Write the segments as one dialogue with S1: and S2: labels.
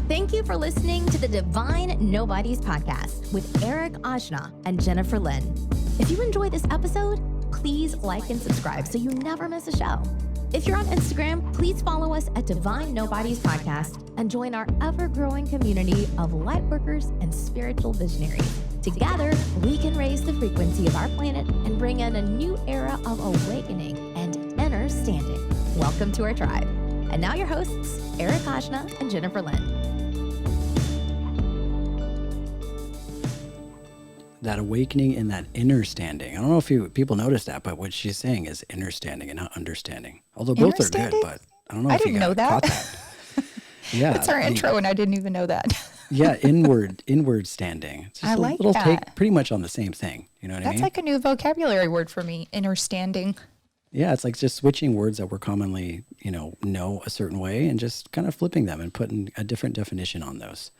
S1: Thank you for listening to the Divine Nobodies podcast with Eric Ajna and Jennifer Lynn. If you enjoy this episode, please like and subscribe so you never miss a show. If you're on Instagram, please follow us at Divine Nobodies Podcast and join our ever-growing community of lightworkers and spiritual visionaries. Together, we can raise the frequency of our planet and bring in a new era of awakening and inner standing. Welcome to our tribe. And now your hosts, Eric Ajna and Jennifer Lynn.
S2: That awakening and that inner standing. I don't know if people noticed that, but what she's saying is inner standing and not understanding. Although both are good, but I don't know if you caught that. Yeah.
S3: That's our intro, and I didn't even know that.
S2: Yeah, inward standing. It's just
S3: I like
S2: little
S3: that.
S2: take pretty much on the same thing. You know what I mean?
S3: That's like a new vocabulary word for me, inner standing.
S2: Yeah, it's like just switching words that we're commonly, know a certain way and just kind of flipping them and putting a different definition on those.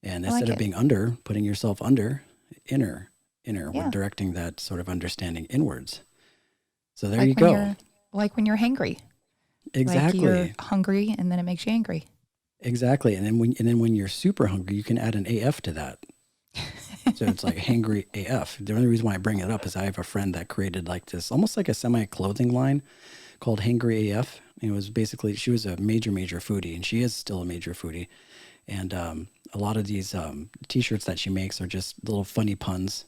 S2: And instead of being under, putting yourself under, inner, we're directing that sort of understanding inwards. So there you go.
S3: Like when you're hangry.
S2: Exactly.
S3: Like you're hungry and then it makes you angry.
S2: Exactly. And then when you're super hungry, you can add an AF to that. So it's like hangry AF. The only reason why I bring it up is I have a friend that created like this, almost like a semi-clothing line called Hangry AF. It was basically, she was a major foodie, and she is still a major foodie. And a lot of these t-shirts that she makes are just little funny puns,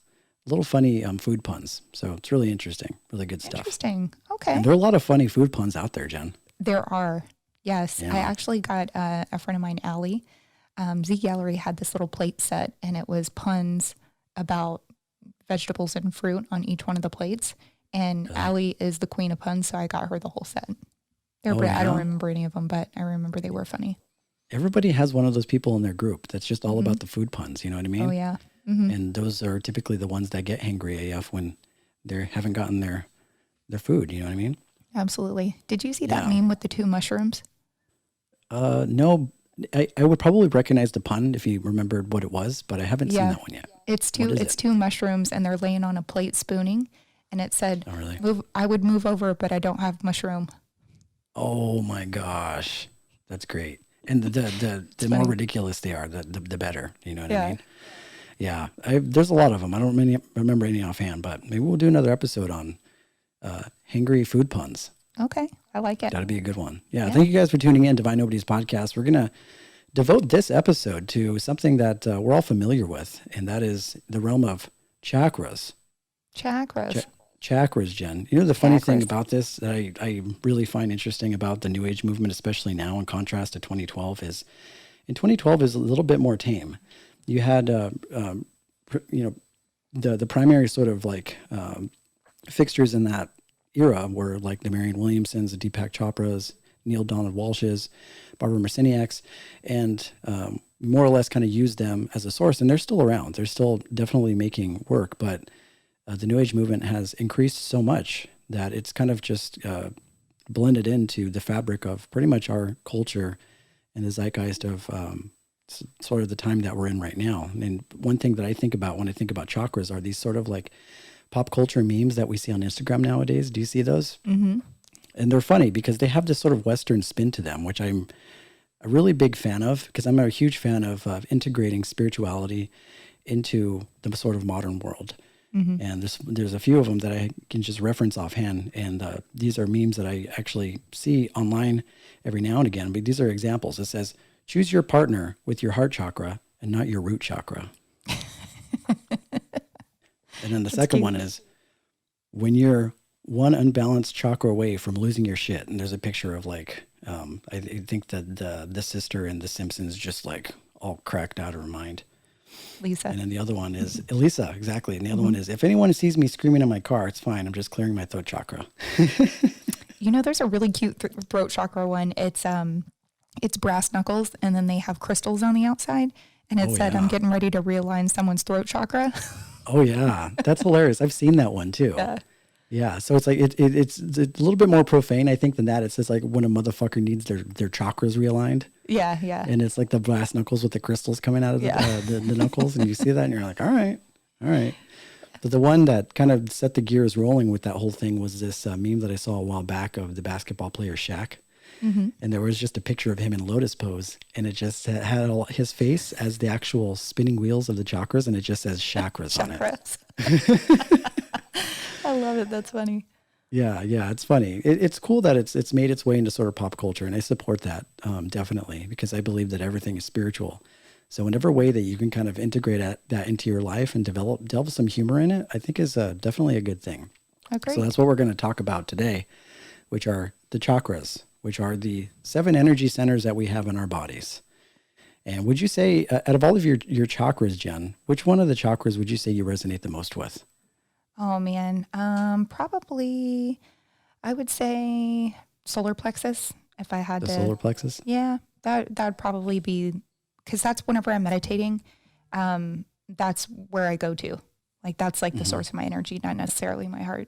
S2: little funny food puns. So it's really interesting, really good stuff.
S3: Interesting. Okay.
S2: And there are a lot of funny food puns out there, Jen.
S3: There are. Yes.
S2: Yeah.
S3: I actually got a friend of mine, Allie. Z Gallery had this little plate set, and it was puns about vegetables and fruit on each one of the plates. And Allie is the queen of puns, so I got her the whole set. I don't remember any of them, but I remember they were funny.
S2: Everybody has one of those people in their group that's just all about the food puns. You know what I mean?
S3: Oh, yeah.
S2: Mm-hmm. And those are typically the ones that get hangry AF when they haven't gotten their food. You know what I mean?
S3: Absolutely. Did you see that meme with the two mushrooms?
S2: No. I would probably recognize the pun if you remembered what it was, but I haven't seen that one yet.
S3: It's two mushrooms, and they're laying on a plate spooning, and it said,
S2: "Oh, really?
S3: I would move over, but I don't have mushroom."
S2: Oh my gosh, that's great. And the more ridiculous they are, the better. You know what I mean? Yeah. There's a lot of them. I don't remember any offhand, but maybe we'll do another episode on hangry food puns.
S3: Okay. I like it.
S2: That'd be a good one. Yeah. Thank you guys for tuning in to Divine Nobodies podcast. We're going to devote this episode to something that we're all familiar with, and that is the realm of chakras. Chakras, Jen. You know, the funny thing about this that I really find interesting about the New Age movement, especially now in contrast to 2012, is in 2012 is a little bit more tame. You had, the primary sort of like fixtures in that era were like the Marianne Williamsons, the Deepak Chopras, Neil Donald Walsh's, Barbara Marciniak's, and more or less kind of used them as a source. And they're still around. They're still definitely making work, but the New Age movement has increased so much that it's kind of just blended into the fabric of pretty much our culture and the zeitgeist of sort of the time that we're in right now. And one thing that I think about when I think about chakras are these sort of like pop culture memes that we see on Instagram nowadays. Do you see those? Mm-hmm. And they're funny because they have this sort of Western spin to them, which I'm a really big fan of, because I'm a huge fan of integrating spirituality into the sort of modern world. Mm-hmm. And there's a few of them that I can just reference offhand. And these are memes that I actually see online every now and again. But these are examples. It says, choose your partner with your heart chakra and not your root chakra. And then the second one is, when you're one unbalanced chakra away from losing your shit. And there's a picture of like, I think that the sister in The Simpsons just like all cracked out of her mind.
S3: Lisa.
S2: And then the other one is Elisa, exactly. And the other one is, if anyone sees me screaming in my car, it's fine. I'm just clearing my throat chakra.
S3: You know, there's a really cute throat chakra one. It's brass knuckles, and then they have crystals on the outside. And it said, I'm getting ready to realign someone's throat chakra.
S2: Oh, yeah. That's hilarious. I've seen that one, too. Yeah. So it's like, it's a little bit more profane, I think, than that. It says, like, when a motherfucker needs their chakras realigned.
S3: Yeah.
S2: And it's like the brass knuckles with the crystals coming out of the knuckles. And you see that, and you're like, all right. But the one that kind of set the gears rolling with that whole thing was this meme that I saw a while back of the basketball player Shaq. And there was just a picture of him in lotus pose, and it just had all his face as the actual spinning wheels of the chakras, and it just says chakras on it.
S3: I love it. That's funny.
S2: Yeah, it's funny. It's cool that it's made its way into sort of pop culture, and I support that definitely, because I believe that everything is spiritual. So whatever way that you can kind of integrate that into your life and delve some humor in it, I think is definitely a good thing.
S3: Okay.
S2: So that's what we're going to talk about today, which are the chakras, which are the 7 energy centers that we have in our bodies. And would you say, out of all of your chakras, Jen, which one of the chakras would you say you resonate the most with?
S3: Oh man, probably I would say solar plexus. If I had
S2: The
S3: to,
S2: solar plexus?
S3: yeah, that'd probably be, because that's whenever I'm meditating, that's where I go to. Like that's like the source of my energy, not necessarily my heart.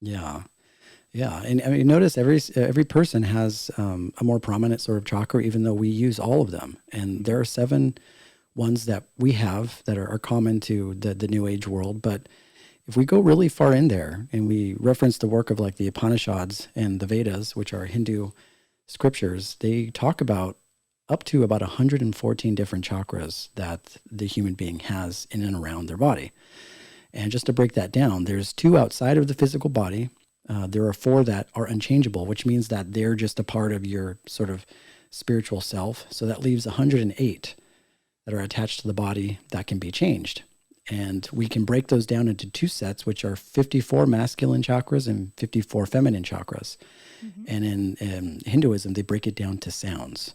S2: Yeah. And I mean, notice every person has a more prominent sort of chakra, even though we use all of them. And there are 7 ones that we have that are common to the New Age world. But if we go really far in there and we reference the work of like the Upanishads and the Vedas, which are Hindu scriptures, they talk about up to about 114 different chakras that the human being has in and around their body. And just to break that down, there's 2 outside of the physical body. There are 4 that are unchangeable, which means that they're just a part of your sort of spiritual self. So that leaves 108 that are attached to the body that can be changed. And we can break those down into 2 sets, which are 54 masculine chakras and 54 feminine chakras. And in Hinduism, they break it down to sounds.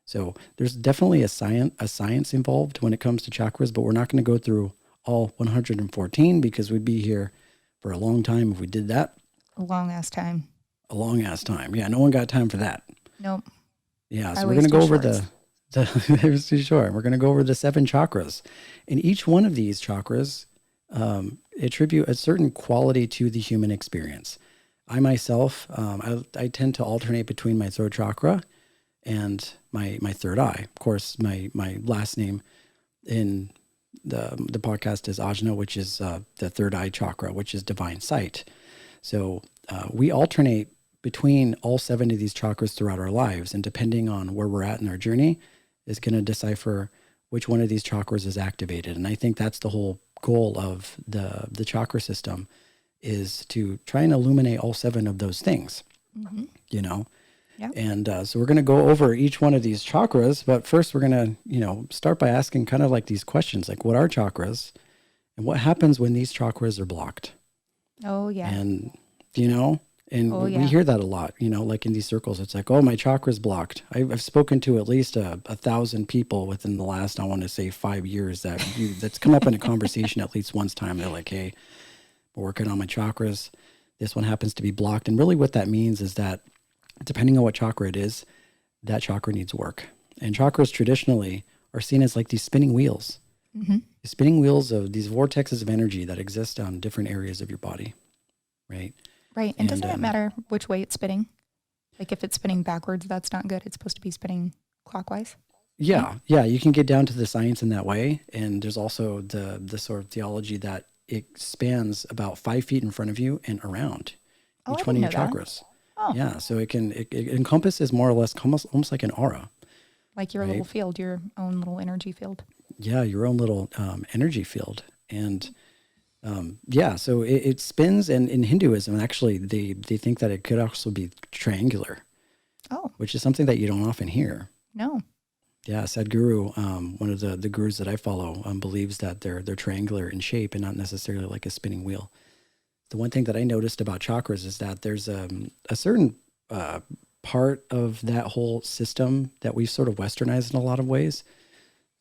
S2: So there's definitely a science involved when it comes to chakras, but we're not going to go through all 114 because we'd be here for a long time if we did that.
S3: A long ass time.
S2: Yeah, no one got time for that.
S3: Nope.
S2: Yeah, so we're going to go over it was too short. We're going to go over the 7 chakras. And each one of these chakras attribute a certain quality to the human experience. I myself, I tend to alternate between my throat chakra and my third eye. Of course, my last name in the podcast is Ajna, which is the third eye chakra, which is divine sight. So we alternate between all 7 of these chakras throughout our lives, and depending on where we're at in our journey is going to decipher which one of these chakras is activated. And I think that's the whole goal of the chakra system, is to try and illuminate all 7 of those things, you know?
S3: Yep.
S2: And so we're going to go over each one of these chakras, but first we're going to, start by asking kind of like these questions, like what are chakras and what happens when these chakras are blocked?
S3: Oh yeah.
S2: And, we hear that a lot, like in these circles, it's like, oh, my chakra's blocked. I've spoken to at least 1,000 people within the last, I want to say 5 years that's come up in a conversation at least once time. They're like, hey, we're working on my chakras. This one happens to be blocked. And really what that means is that depending on what chakra it is, that chakra needs work. And chakras traditionally are seen as like these spinning wheels. The spinning wheels of these vortexes of energy that exist on different areas of your body, right?
S3: Right. And doesn't it matter which way it's spinning? Like if it's spinning backwards, that's not good. It's supposed to be spinning clockwise.
S2: Yeah. You can get down to the science in that way. And there's also the sort of theology that it spans about 5 feet in front of you and around each one of your chakras.
S3: Oh.
S2: Yeah. So it encompasses more or less almost like an aura.
S3: Like your little field, your own little energy field.
S2: Yeah, your own little energy field. And so it spins, and in Hinduism, actually, they think that it could also be triangular.
S3: Oh.
S2: Which is something that you don't often hear.
S3: No.
S2: Yeah, Sadhguru, one of the gurus that I follow, believes that they're triangular in shape and not necessarily like a spinning wheel. The one thing that I noticed about chakras is that there's a certain part of that whole system that we've sort of westernized in a lot of ways.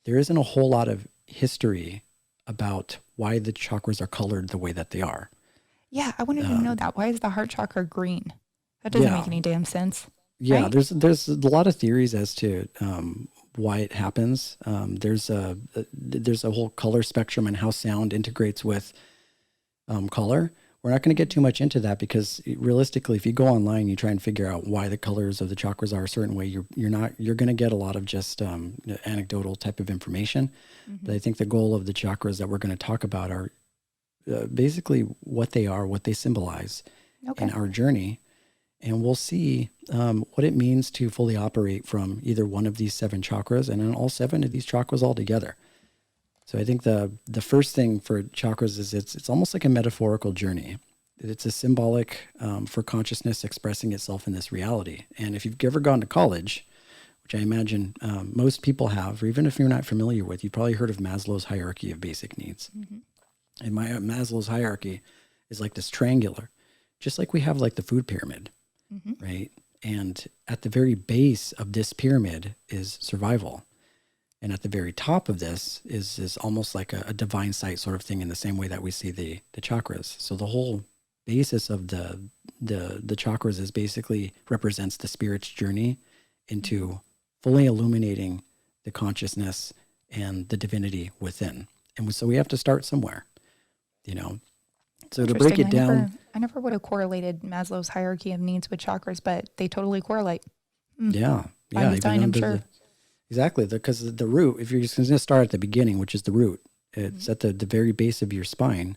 S2: There isn't a whole lot of history about why the chakras are colored the way that they are.
S3: Yeah, I wanted to know that. Why is the heart chakra green? That doesn't make any damn sense.
S2: Yeah,
S3: right?
S2: there's a lot of theories as to why it happens. There's a whole color spectrum and how sound integrates with color. We're not going to get too much into that because realistically, if you go online, you try and figure out why the colors of the chakras are a certain way, you're going to get a lot of just anecdotal type of information. But I think the goal of the chakras that we're going to talk about are basically what they are, what they symbolize in our journey, And we'll see what it means to fully operate from either one of these 7 chakras and in all 7 of these chakras all together. So I think the first thing for chakras is it's almost like a metaphorical journey. It's a symbolic for consciousness expressing itself in this reality. And if you've ever gone to college, which I imagine most people have, or even if you're not familiar with, you've probably heard of Maslow's hierarchy of basic needs. Mm-hmm. And Maslow's hierarchy is like this triangular, just like we have like the food pyramid, mm-hmm. right? And at the very base of this pyramid is survival. And at the very top of this is almost like a divine sight sort of thing, in the same way that we see the chakras. So the whole basis of the chakras is basically represents the spirit's journey into fully illuminating the consciousness and the divinity within. And so we have to start somewhere, you know. So to break it down,
S3: I never would have correlated Maslow's hierarchy of needs with chakras, but they totally correlate.
S2: Yeah.
S3: By design, I'm sure.
S2: Exactly, because the root, if you're just going to start at the beginning, which is the root, it's mm-hmm. at the very base of your spine,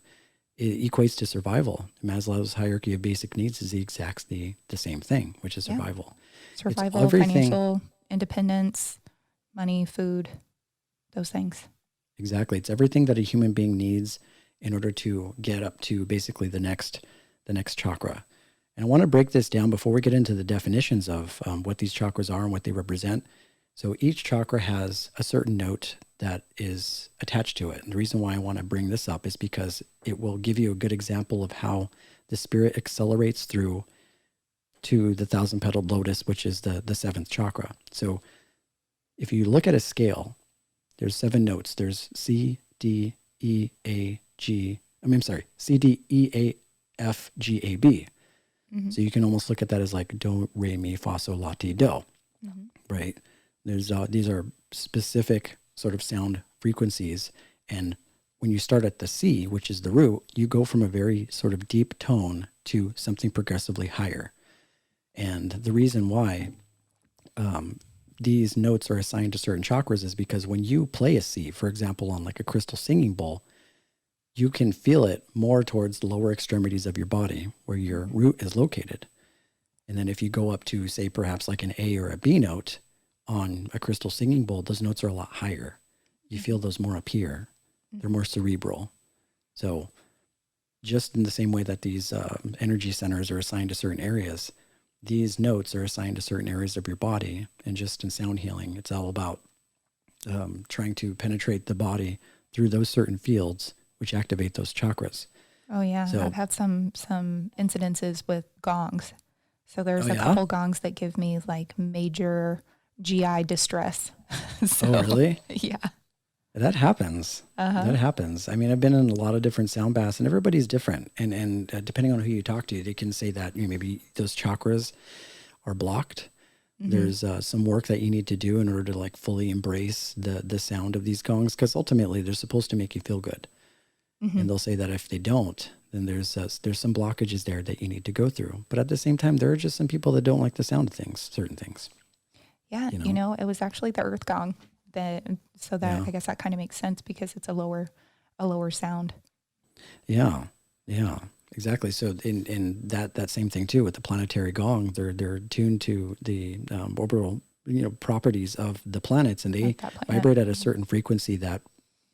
S2: it equates to survival. Maslow's hierarchy of basic needs is the same thing, which is survival.
S3: Yeah. Survival, financial independence, money, food, those things.
S2: Exactly. It's everything that a human being needs in order to get up to basically the next chakra. And I want to break this down before we get into the definitions of what these chakras are and what they represent. So each chakra has a certain note that is attached to it. And the reason why I want to bring this up is because it will give you a good example of how the spirit accelerates through to the 1,000-petaled lotus, which is the 7th chakra. So if you look at a scale, there's 7 notes. There's C, D, E, A, G. C, D, E, A, F, G, A, B. Mm-hmm. So you can almost look at that as like do, re, mi, fa, sol, la, ti, do, mm-hmm. right? There's these are specific sort of sound frequencies, and when you start at the C, which is the root, you go from a very sort of deep tone to something progressively higher. And the reason why these notes are assigned to certain chakras is because when you play a C, for example, on like a crystal singing bowl, you can feel it more towards the lower extremities of your body where your root is located. And then if you go up to, say, perhaps like an A or a B note on a crystal singing bowl, those notes are a lot higher. You feel those more up here. They're more cerebral. So just in the same way that these energy centers are assigned to certain areas, these notes are assigned to certain areas of your body. And just in sound healing, it's all about trying to penetrate the body through those certain fields, which activate those chakras.
S3: Oh yeah, so, I've had some incidences with gongs. So there's a couple gongs that give me like major GI distress.
S2: Oh, really?
S3: Yeah.
S2: That happens. Uh-huh. That happens. I mean, I've been in a lot of different sound baths, and everybody's different. And depending on who you talk to, they can say that maybe those chakras are blocked. Mm-hmm. There's some work that you need to do in order to like fully embrace the sound of these gongs, because ultimately they're supposed to make you feel good. Mm-hmm. And they'll say that if they don't, then there's some blockages there that you need to go through. But at the same time, there are just some people that don't like the sound of things, certain things.
S3: Yeah, it was actually the earth gong I guess that kind of makes sense because it's a lower sound.
S2: Yeah, exactly. So in that same thing too with the planetary gong, they're tuned to the orbital properties of the planets, and they vibrate at a certain frequency that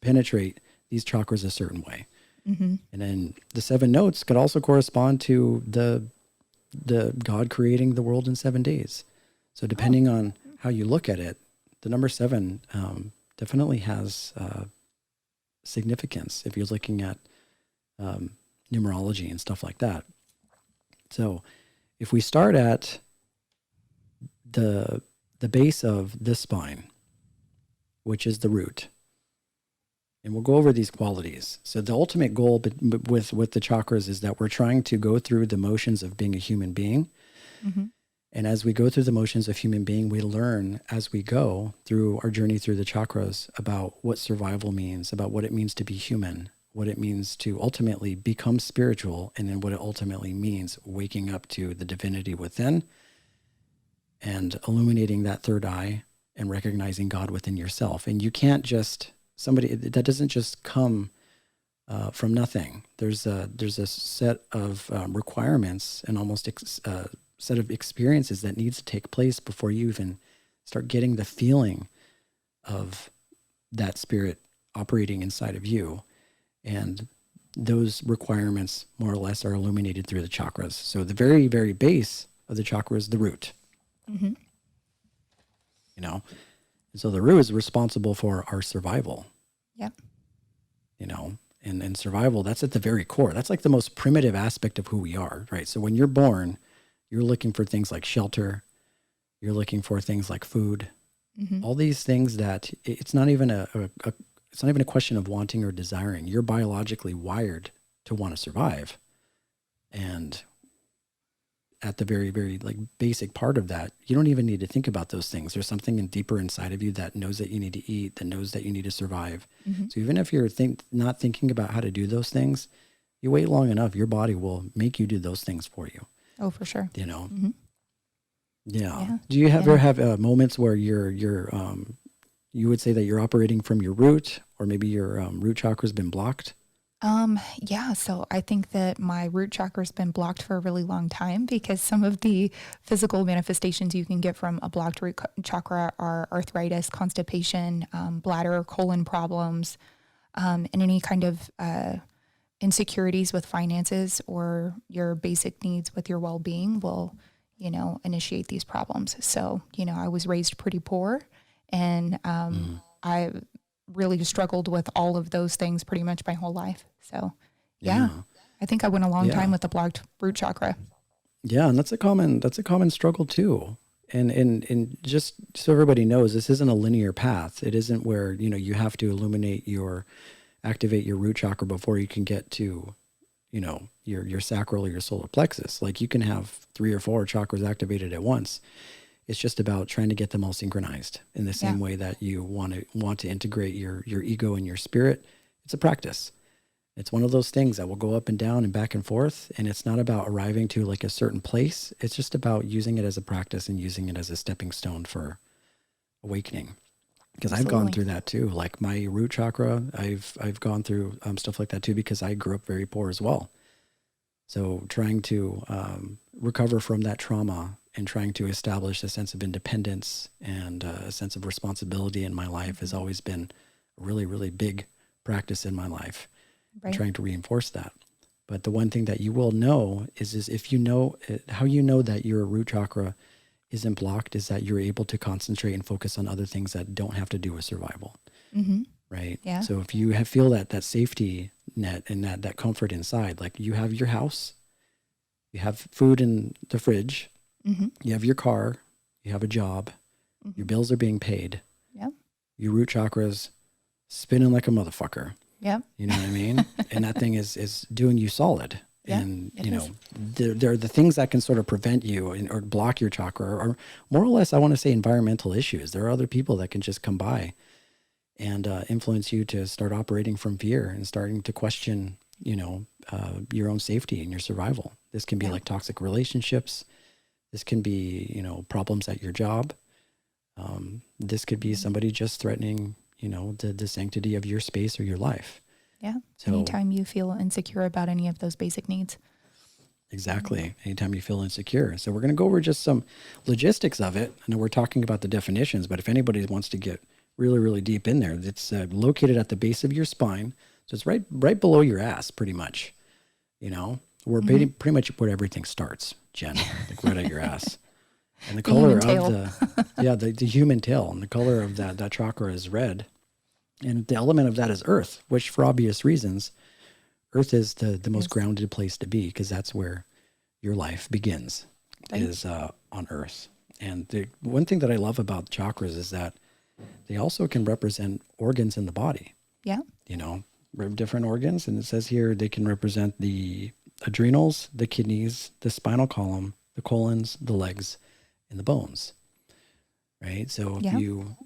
S2: penetrate these chakras a certain way. Mm-hmm. And then the 7 notes could also correspond to the God creating the world in 7 days. So depending on how you look at it, the number 7 definitely has significance if you're looking at numerology and stuff like that. So if we start at the base of the spine, which is the root, and we'll go over these qualities. So the ultimate goal with the chakras is that we're trying to go through the motions of being a human being. Mm-hmm. And as we go through the motions of human being, we learn as we go through our journey through the chakras about what survival means, about what it means to be human, what it means to ultimately become spiritual, and then what it ultimately means waking up to the divinity within and illuminating that third eye and recognizing God within yourself. And you can't just... that doesn't just come from nothing. There's a set of requirements and almost set of experiences that needs to take place before you even start getting the feeling of that spirit operating inside of you. And those requirements more or less are illuminated through the chakras. So the very, very base of the chakra is the root.
S3: Mm-hmm.
S2: You know, and so the root is responsible for our survival.
S3: Yep.
S2: You know, and survival, that's at the very core. That's like the most primitive aspect of who we are, right? So when you're born, you're looking for things like shelter. You're looking for things like food.
S3: Mm-hmm.
S2: All these things that it's not even it's not even a question of wanting or desiring. You're biologically wired to want to survive. And at the very, very like basic part of that, you don't even need to think about those things. There's something deeper inside of you that knows that you need to eat, that knows that you need to survive.
S3: Mm-hmm.
S2: So even if you're not thinking about how to do those things, you wait long enough, your body will make you do those things for you.
S3: Oh, for sure.
S2: You know?
S3: Mm-hmm.
S2: Yeah. Do you ever have moments where you're you would say that you're operating from your root, or maybe your root chakra's been blocked?
S3: Yeah, so I think that my root chakra's been blocked for a really long time, because some of the physical manifestations you can get from a blocked root chakra are arthritis, constipation, bladder, colon problems, and any kind of insecurities with finances or your basic needs with your well-being will, initiate these problems. So, I was raised pretty poor, and I really struggled with all of those things pretty much my whole life. So yeah. I think I went a long time with the blocked root chakra.
S2: Yeah. And that's a common struggle too. And just so everybody knows, this isn't a linear path. It isn't where, you have to activate your root chakra before you can get to, your sacral or your solar plexus. Like you can have 3 or 4 chakras activated at once. It's just about trying to get them all synchronized in the same way that you want to integrate your ego and your spirit. It's a practice. It's one of those things that will go up and down and back and forth. And it's not about arriving to like a certain place. It's just about using it as a practice and using it as a stepping stone for awakening. Because I've gone through that too. Like my root chakra, I've gone through stuff like that too, because I grew up very poor as well. So trying to recover from that trauma and trying to establish a sense of independence and a sense of responsibility in my life has always been a really, really big practice in my life. Right. Trying to reinforce that. But the one thing that you will know is if you know how you know that your root chakra isn't blocked is that you're able to concentrate and focus on other things that don't have to do with survival. Mm-hmm. Right? Yeah. So if you feel that safety net and that comfort inside, like you have your house, you have food in the fridge, mm-hmm. you have your car, you have a job, mm-hmm. your bills are being paid. Yep. Your root chakra's spinning like a motherfucker. Yep. You know what I mean? And that thing is doing you solid. Yeah, and, there are the things that can sort of prevent you or block your chakra, or more or less, I want to say environmental issues. There are other people that can just come by and influence you to start operating from fear and starting to question, your own safety and your survival. This can be like toxic relationships. This can be, problems at your job. This could be somebody just threatening, the sanctity of your space or your life.
S3: Yeah. So, anytime you feel insecure about any of those basic needs.
S2: Exactly. Anytime you feel insecure. So we're going to go over just some logistics of it. I know we're talking about the definitions, but if anybody wants to get really, really deep in there, it's located at the base of your spine. So it's right below your ass, pretty much. Where mm-hmm. pretty much where everything starts, Jen, like right at your ass. And the color of the human tail, and the color of that chakra is red. And the element of that is earth, which for obvious reasons, earth is the most grounded place to be, because that's where your life begins, is on earth. And the one thing that I love about chakras is that they also can represent organs in the body. Yeah. Different organs. And it says here they can represent the adrenals, the kidneys, the spinal column, the colons, the legs, and the bones. Right? So if you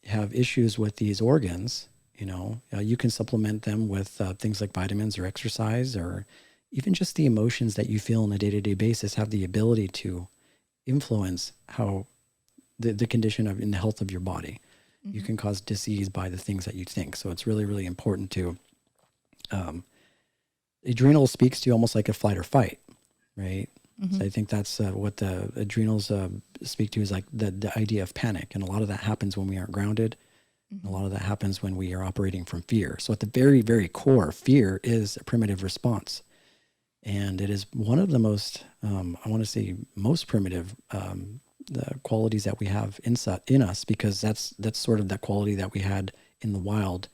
S2: have issues with these organs, you can supplement them with things like vitamins or exercise, or even just the emotions that you feel on a day-to-day basis have the ability to influence how the condition in the health of your body. Mm-hmm. You can cause disease by the things that you think. So it's really, really important to, adrenal speaks to you almost like a flight or fight, right? So I think that's what the adrenals speak to, is like the idea of panic. And a lot of that happens when we aren't grounded. A lot of that happens when we are operating from fear. So at the very, very core, fear is a primitive response. And it is one of the most, I want to say, most primitive the qualities that we have in us, because that's sort of that quality that we had in the wild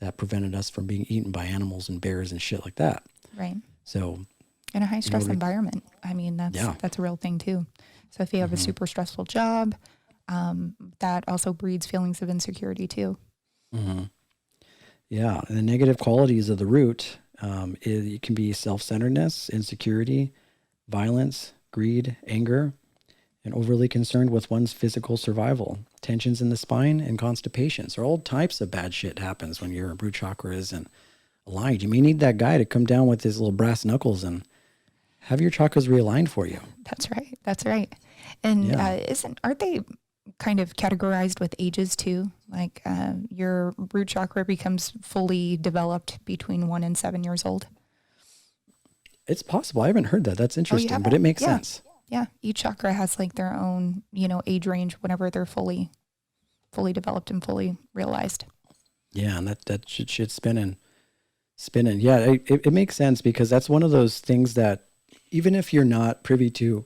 S2: that prevented us from being eaten by animals and bears and shit like that.
S3: Right.
S2: So
S3: in a high stress environment, I mean, that's a real thing too. So if you have a super stressful job, that also breeds feelings of insecurity too.
S2: Yeah. And the negative qualities of the root, it can be self-centeredness, insecurity, violence, greed, anger, and overly concerned with one's physical survival, tensions in the spine, and constipation. So all types of bad shit happens when your root chakra isn't aligned. You may need that guy to come down with his little brass knuckles and have your chakras realigned for you.
S3: That's right. That's right. And aren't they kind of categorized with ages too? Like your root chakra becomes fully developed between 1 and 7 years old.
S2: It's possible. I haven't heard that. That's interesting, but it makes sense.
S3: Yeah. Each chakra has like their own, age range whenever they're fully developed and fully realized. Yeah.
S2: And that shit's spinning. Yeah. It makes sense, because that's one of those things that even if you're not privy to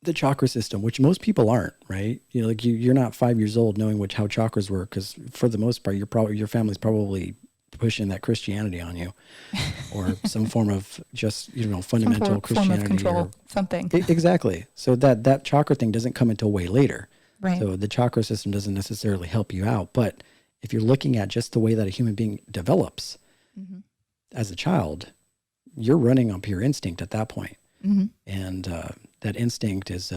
S2: the chakra system, which most people aren't, right? You're not 5 years old knowing how chakras work, because for the most part, your family's probably pushing that Christianity on you, or some form of just fundamental Christianity,
S3: form of control,
S2: or
S3: something.
S2: Exactly. So that chakra thing doesn't come until way later.
S3: Right.
S2: So the chakra system doesn't necessarily help you out. But if you're looking at just the way that a human being develops as a child, you're running on pure instinct at that point. And that instinct is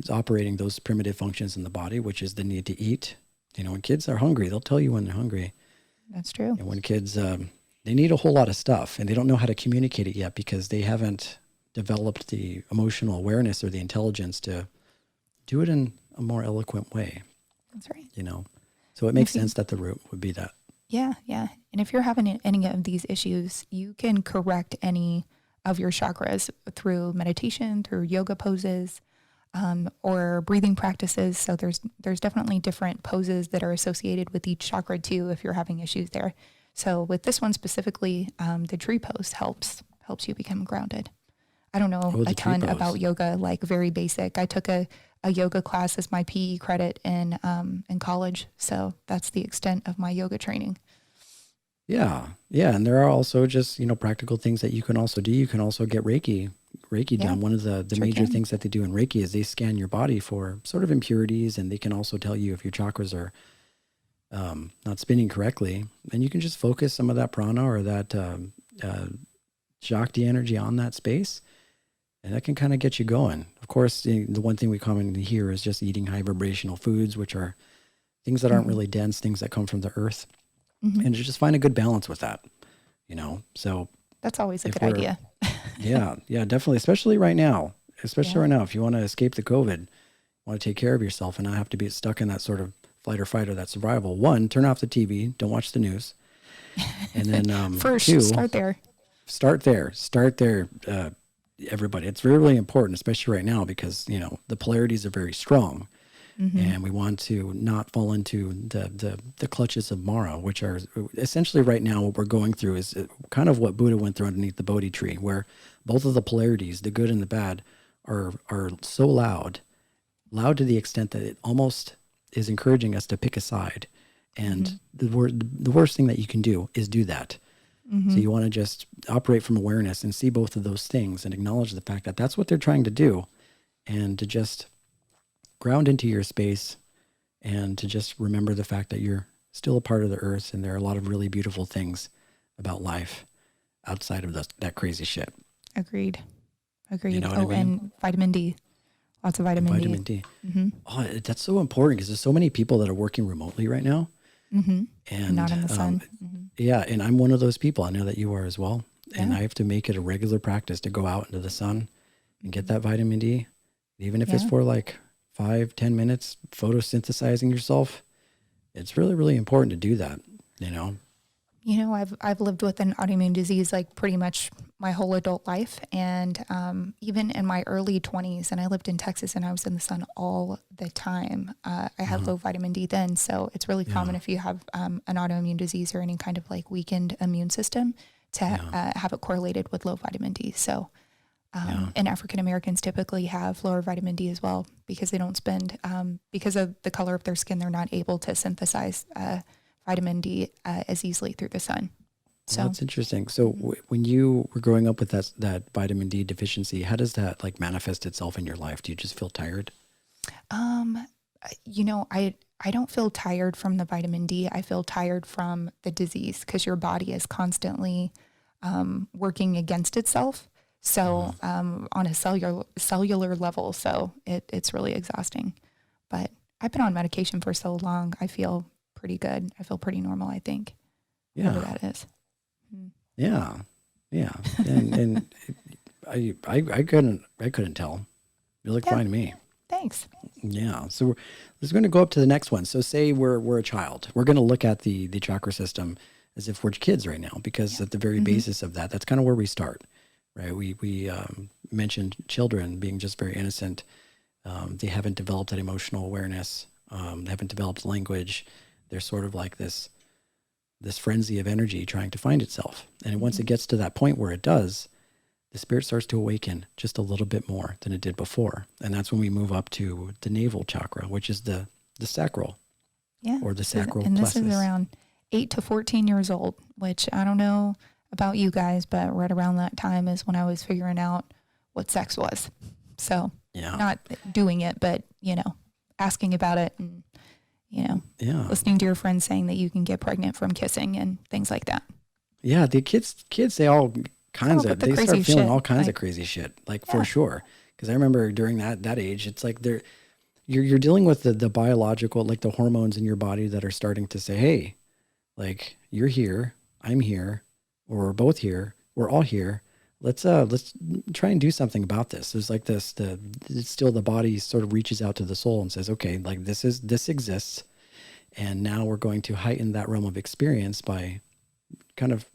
S2: operating those primitive functions in the body, which is the need to eat. When kids are hungry, they'll tell you when they're hungry.
S3: That's true.
S2: And when kids, they need a whole lot of stuff, and they don't know how to communicate it yet, because they haven't developed the emotional awareness or the intelligence to do it in a more eloquent way.
S3: That's right.
S2: So it makes sense that the root would be that.
S3: Yeah. And if you're having any of these issues, you can correct any of your chakras through meditation, through yoga poses, or breathing practices. So there's definitely different poses that are associated with each chakra too, if you're having issues there. So with this one specifically, the tree pose helps you become grounded. I don't know a ton about yoga, like very basic. I took a yoga class as my PE credit in college. So that's the extent of my yoga training.
S2: Yeah. And there are also just, practical things that you can also do. You can also get Reiki done. One of the major things that they do in Reiki is they scan your body for sort of impurities, and they can also tell you if your chakras are not spinning correctly. And you can just focus some of that prana or that Shakti energy on that space, and that can kind of get you going. Of course, the one thing we commonly hear is just eating high vibrational foods, which are things that aren't really dense, things that come from the earth. And just find a good balance with that, so
S3: that's always a good idea.
S2: yeah, definitely. Especially right now, if you want to escape the COVID, want to take care of yourself and not have to be stuck in that sort of flight or fight or that survival. One, turn off the TV, don't watch the news. And then
S3: first,
S2: two,
S3: start there,
S2: everybody. It's really, really important, especially right now, because, the polarities are very strong. And we want to not fall into the clutches of Mara, which are essentially right now what we're going through is kind of what Buddha went through underneath the Bodhi tree, where both of the polarities, the good and the bad, are so loud to the extent that it almost is encouraging us to pick a side. And the worst thing that you can do is do that. So you want to just operate from awareness and see both of those things and acknowledge the fact that that's what they're trying to do, and to just ground into your space, and to just remember the fact that you're still a part of the earth, and there are a lot of really beautiful things about life outside of that crazy shit.
S3: Agreed.
S2: You know what I mean?
S3: And vitamin D. Lots of vitamin
S2: D. Oh, that's so important, because there's so many people that are working remotely right now. And
S3: not in the sun.
S2: Yeah, and I'm one of those people. I know that you are as well. Yeah. And I have to make it a regular practice to go out into the sun and get that vitamin D. Even if it's for like 5-10 minutes, photosynthesizing yourself, it's really, really important to do that,
S3: I've lived with an autoimmune disease like pretty much my whole adult life, and even in my early 20s, and I lived in Texas and I was in the sun all the time. I had low vitamin D then, so it's really common if you have an autoimmune disease or any kind of like weakened immune system to have it correlated with low vitamin D. So, and African Americans typically have lower vitamin D as well because they don't spend, because of the color of their skin, they're not able to synthesize vitamin D as easily through the sun. So
S2: that's interesting. So when you were growing up with that vitamin D deficiency, how does that like manifest itself in your life? Do you just feel tired?
S3: I don't feel tired from the vitamin D. I feel tired from the disease because your body is constantly working against itself. So on a cellular level, so it's really exhausting. But I've been on medication for so long. I feel pretty good. I feel pretty normal, I think.
S2: Yeah.
S3: Whatever that is.
S2: Yeah. Yeah. And I couldn't tell. You look fine to me.
S3: Thanks.
S2: Yeah. So we're going to go up to the next one. So say we're a child. We're going to look at the chakra system as if we're kids right now, because at the very basis of that's kind of where we start, right? We mentioned children being just very innocent. They haven't developed that emotional awareness. They haven't developed language. They're sort of like this frenzy of energy trying to find itself. And once it gets to that point where it does, the spirit starts to awaken just a little bit more than it did before. And that's when we move up to the navel chakra, which is the sacral, or the sacral plexus.
S3: And this is around 8 to 14 years old, which I don't know about you guys, but right around that time is when I was figuring out what sex was. So not doing it, but, asking about it and, listening to your friends saying that you can get pregnant from kissing and things like that.
S2: Yeah. The kids, they all kinds of, they start feeling all kinds of crazy shit, like for sure. Cause I remember during that age, it's like you're dealing with the biological, like the hormones in your body that are starting to say, hey, like you're here, I'm here, or we're both here, we're all here. Let's try and do something about this. There's like it's still the body sort of reaches out to the soul and says, okay, like this exists. And now we're going to heighten that realm of experience by kind of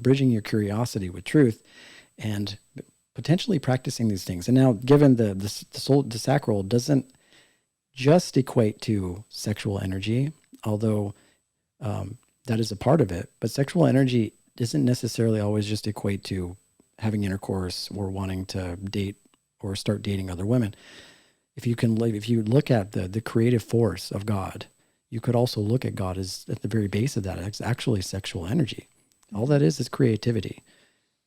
S2: bridging your curiosity with truth and potentially practicing these things. And now given the soul, the sacral doesn't just equate to sexual energy, although that is a part of it, but sexual energy doesn't necessarily always just equate to having intercourse or wanting to date or start dating other women. If you look at the creative force of God, you could also look at God as at the very base of that. It's actually sexual energy. All that is creativity.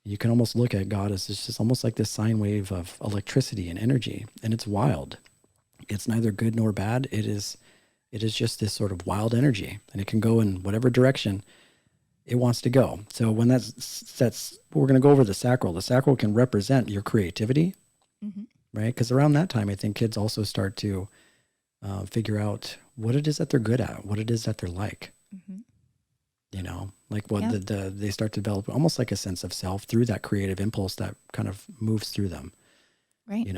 S2: You can almost look at God as just almost like this sine wave of electricity and energy, and it's wild. It's neither good nor bad. It is just this sort of wild energy, and it can go in whatever direction it wants to go. So when that's we're going to go over the sacral. The sacral can represent your creativity, right? Because around that time, I think kids also start to figure out what it is that they're good at, what it is that they're like. Like what they start to develop almost like a sense of self through that creative impulse that kind of moves through them.
S3: Right.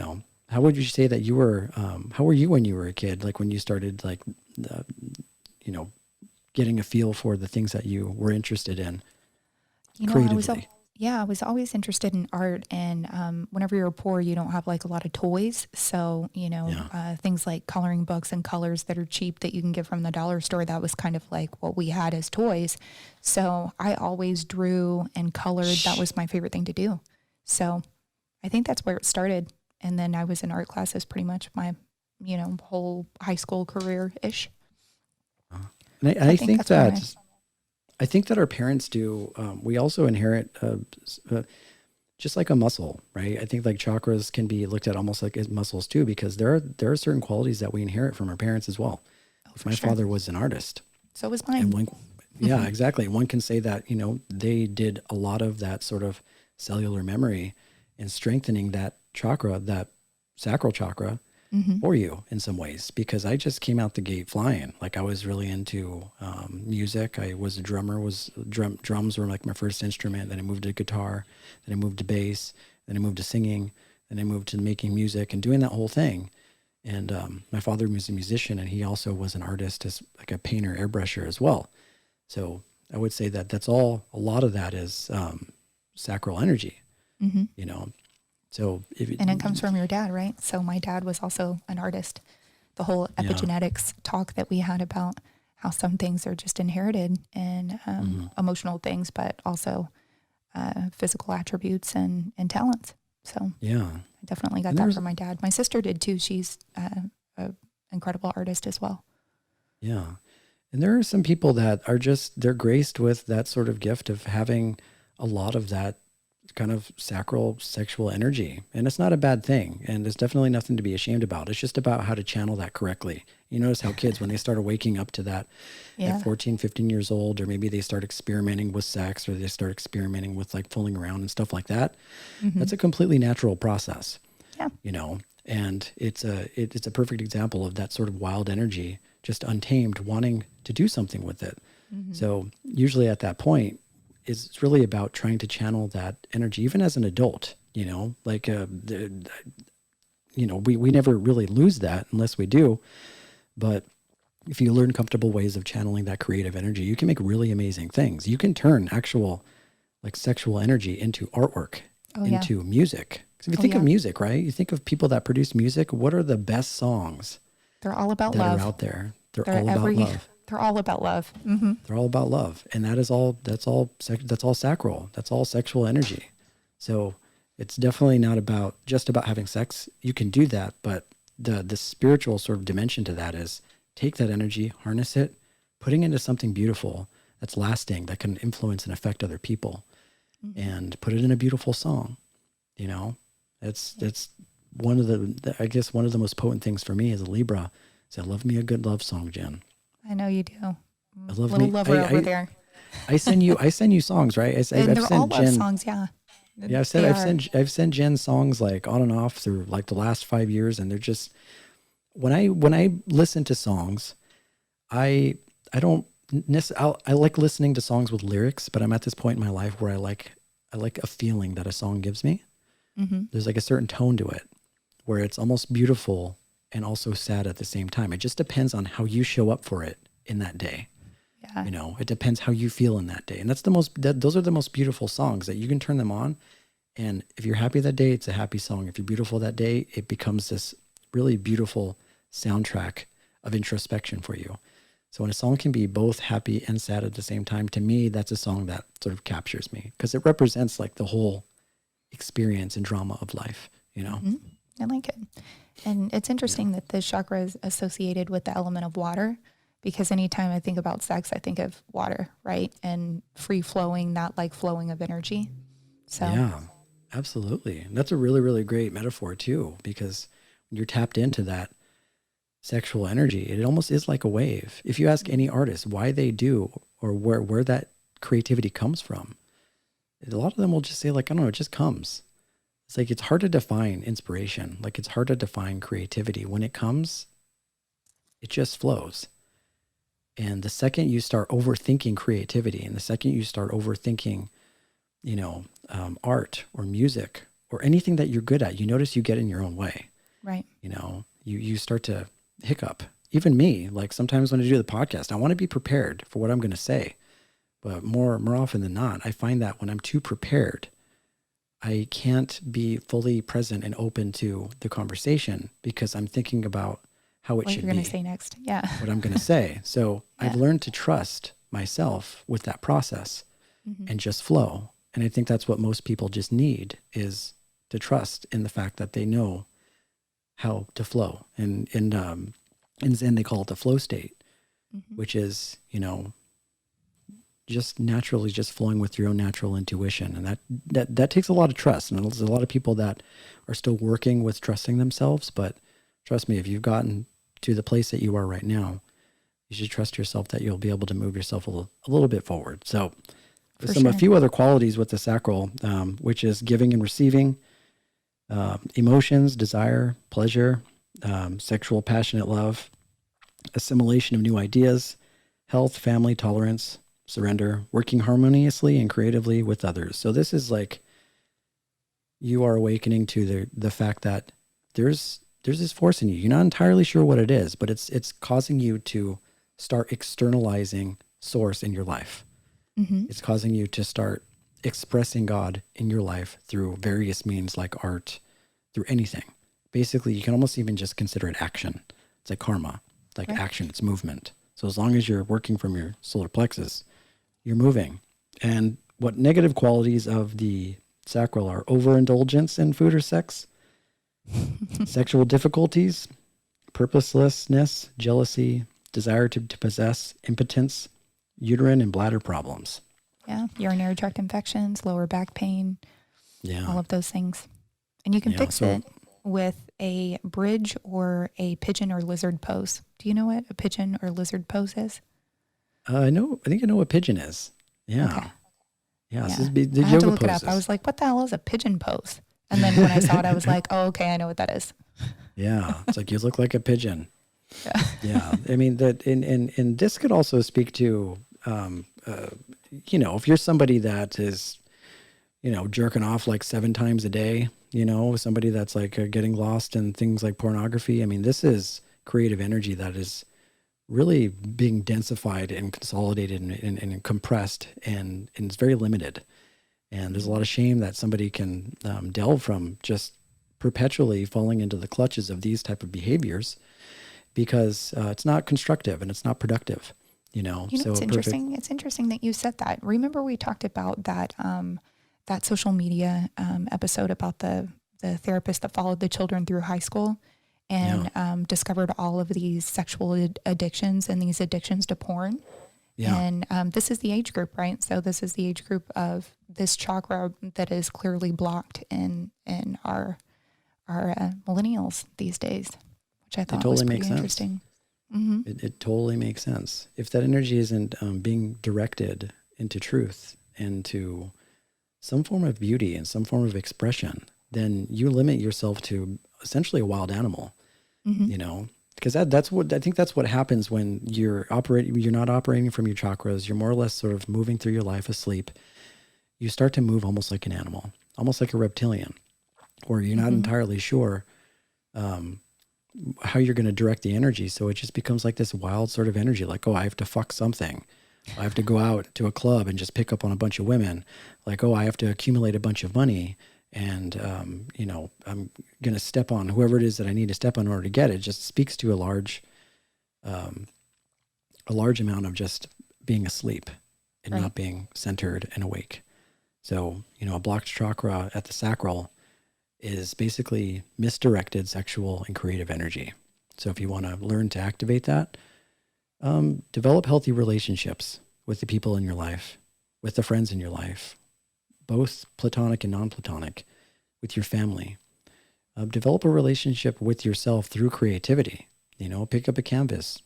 S2: How would you say that you were, how were you when you were a kid? Like when you started like, getting a feel for the things that you were interested in creatively?
S3: I was always interested in art, and whenever you're poor, you don't have like a lot of toys. So, things like coloring books and colors that are cheap that you can get from the dollar store, that was kind of like what we had as toys. So I always drew and colored. That was my favorite thing to do. So I think that's where it started. And then I was in art classes pretty much my, whole high school career-ish.
S2: And I think that our parents do. We also inherit just like a muscle, right? I think like chakras can be looked at almost like as muscles too, because there are certain qualities that we inherit from our parents as well. My father was an artist.
S3: So was mine.
S2: And exactly. One can say that, they did a lot of that sort of cellular memory and strengthening that chakra, that sacral chakra, for you in some ways, because I just came out the gate flying. Like I was really into music. I was a drummer. Drums were like my first instrument. Then I moved to guitar. Then I moved to bass. Then I moved to singing. Then I moved to making music and doing that whole thing. And my father was a musician, and he also was an artist, as like a painter, airbrusher as well. So I would say that that's all, a lot of that is sacral energy, you know. So
S3: and it comes from your dad, right? So my dad was also an artist. The whole epigenetics talk that we had about how some things are just inherited and emotional things, but also physical attributes and talents. So I definitely got that from my dad. My sister did too. She's an incredible artist as well.
S2: Yeah. And there are some people that are just, they're graced with that sort of gift of having a lot of that kind of sacral sexual energy. And it's not a bad thing. And there's definitely nothing to be ashamed about. It's just about how to channel that correctly. You notice how kids, when they start waking up to that at 14, 15 years old, or maybe they start experimenting with sex, or they start experimenting with like fooling around and stuff like that. That's a completely natural process, you know, and it's a perfect example of that sort of wild energy, just untamed, wanting to do something with it. So usually at that point, it's really about trying to channel that energy, even as an adult, you know, like, you know, we never really lose that unless we do. But if you learn comfortable ways of channeling that creative energy, you can make really amazing things. You can turn actual like sexual energy into artwork, into music. Because if you think of music, right? You think of people that produce music. What are the best songs?
S3: They're all about
S2: that
S3: love.
S2: are out there. They're all about love.
S3: They're all about love.
S2: They're all about love. And that's all sacral. That's all sexual energy. So it's definitely not about just about having sex. You can do that, but the spiritual sort of dimension to that is take that energy, harness it, putting it into something beautiful that's lasting, that can influence and affect other people, and put it in a beautiful song. You know, it's one of the I guess one of the most potent things for me as a Libra is I love me a good love song, Jen.
S3: I know you do.
S2: I love
S3: Little lover over there.
S2: I send you songs, right?
S3: And they're all love songs, yeah.
S2: Yeah, I've sent Jen songs like on and off through like the last 5 years, and they're just when I listen to songs, I don't necessarily, I like listening to songs with lyrics, but I'm at this point in my life where I like a feeling that a song gives me. There's like a certain tone to it where it's almost beautiful and also sad at the same time. It just depends on how you show up for it in that day. You know, it depends how you feel in that day. And those are the most beautiful songs that you can turn them on. And if you're happy that day, it's a happy song. If you're beautiful that day, it becomes this really beautiful soundtrack of introspection for you. So when a song can be both happy and sad at the same time, to me, that's a song that sort of captures me because it represents like the whole experience and drama of life, you know?
S3: I like it. And it's interesting that the chakra is associated with the element of water, because anytime I think about sex, I think of water, right? And free flowing, not like flowing of energy. So
S2: yeah, absolutely. And that's a really, really great metaphor too, because when you're tapped into that sexual energy, it almost is like a wave. If you ask any artist why they do or where that creativity comes from, a lot of them will just say like, I don't know, it just comes. It's like, it's hard to define inspiration. Like it's hard to define creativity. When it comes, it just flows. And the second you start overthinking creativity, and the second you start overthinking, you know, art or music or anything that you're good at, you notice you get in your own way.
S3: Right.
S2: You know, you start to hiccup. Even me, like sometimes when I do the podcast, I want to be prepared for what I'm going to say. But more often than not, I find that when I'm too prepared, I can't be fully present and open to the conversation because I'm thinking about how it should be. What you're going
S3: to say next. Yeah.
S2: What I'm going to say. So I've learned to trust myself with that process and just flow. And I think that's what most people just need, is to trust in the fact that they know how to flow. And in Zen, they call it the flow state, which is, you know, just naturally just flowing with your own natural intuition. And that takes a lot of trust. And there's a lot of people that are still working with trusting themselves. But trust me, if you've gotten to the place that you are right now, you should trust yourself that you'll be able to move yourself a little bit forward. So there's a few other qualities with the sacral, which is giving and receiving, emotions, desire, pleasure, sexual passionate love, assimilation of new ideas, health, family, tolerance, surrender, working harmoniously and creatively with others. So this is like you are awakening to the fact that there's this force in you. You're not entirely sure what it is, but it's causing you to start externalizing source in your life. It's causing you to start expressing God in your life through various means like art, through anything. Basically, you can almost even just consider it action. It's like karma, it's like action, it's movement. So as long as you're working from your solar plexus, you're moving. And what negative qualities of the sacral are: overindulgence in food or sex, sexual difficulties, purposelessness, jealousy, desire to possess, impotence, uterine and bladder problems.
S3: Yeah, urinary tract infections, lower back pain, all of those things. And you can fix it with a bridge or a pigeon or lizard pose. Do you know what a pigeon or lizard pose is?
S2: I think I know what pigeon is. Yeah.
S3: Okay.
S2: Yeah.
S3: Yeah.
S2: This is the
S3: I had
S2: yoga
S3: to look
S2: poses.
S3: it up. I was like, what the hell is a pigeon pose? And then when I saw it, I was like, oh, okay, I know what that is.
S2: Yeah. It's like you look like a pigeon.
S3: Yeah.
S2: Yeah. I mean, that, and this could also speak to, if you're somebody that is, jerking off like 7 times a day, somebody that's like getting lost in things like pornography. I mean, this is creative energy that is really being densified and consolidated and compressed, and it's very limited. And there's a lot of shame that somebody can delve from just perpetually falling into the clutches of these type of behaviors, because it's not constructive and it's not productive.
S3: It's interesting. It's interesting that you said that. Remember we talked about that that social media episode about the therapist that followed the children through high school and discovered all of these sexual addictions and these addictions to porn. Yeah. And this is the age group, right? So this is the age group of this chakra that is clearly blocked in our millennials these days, which I thought
S2: totally
S3: was pretty
S2: makes sense.
S3: Interesting. Mm-hmm.
S2: It totally makes sense. If that energy isn't being directed into truth and to some form of beauty and some form of expression, then you limit yourself to essentially a wild animal, because that's what happens when you're not operating from your chakras. You're more or less sort of moving through your life asleep. You start to move almost like an animal, almost like a reptilian, or you're not entirely sure how you're going to direct the energy. So it just becomes like this wild sort of energy, like, oh, I have to fuck something. I have to go out to a club and just pick up on a bunch of women. Like, oh, I have to accumulate a bunch of money, and, I'm going to step on whoever it is that I need to step on in order to get it. It just speaks to a large amount of just being asleep and not being centered and awake. So, a blocked chakra at the sacral is basically misdirected sexual and creative energy. So if you want to learn to activate that, develop healthy relationships with the people in your life, with the friends in your life, both platonic and non-platonic, with your family. Develop a relationship with yourself through creativity. Pick up a canvas,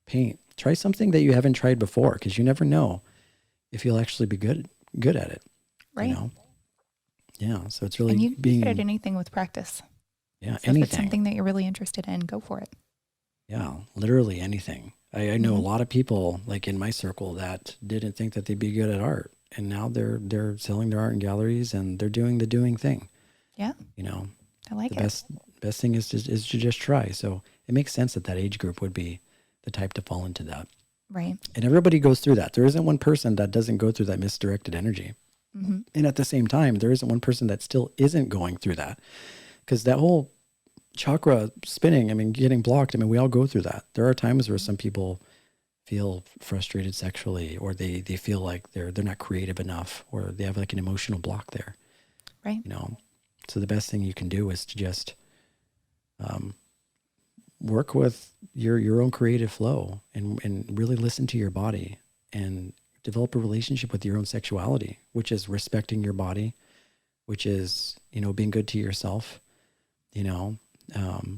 S2: paint, try something that you haven't tried before, because you never know if you'll actually be good at it.
S3: Right.
S2: Yeah, so it's really
S3: and you can get at anything with practice.
S2: Yeah,
S3: so
S2: anything.
S3: If it's something that you're really interested in, go for it.
S2: Yeah, literally anything. I know a lot of people, like in my circle, that didn't think that they'd be good at art, and now they're selling their art in galleries and they're doing the doing thing.
S3: Yeah, I like
S2: the
S3: it.
S2: Best thing is to just try. So it makes sense that age group would be the type to fall into that.
S3: Right.
S2: And everybody goes through that. There isn't one person that doesn't go through that misdirected energy. And at the same time, there isn't one person that still isn't going through that, because that whole chakra spinning, getting blocked, we all go through that. There are times where some people feel frustrated sexually, or they feel like they're not creative enough, or they have like an emotional block there.
S3: Right.
S2: So the best thing you can do is to just work with your own creative flow and really listen to your body and develop a relationship with your own sexuality, which is respecting your body, which is, being good to yourself,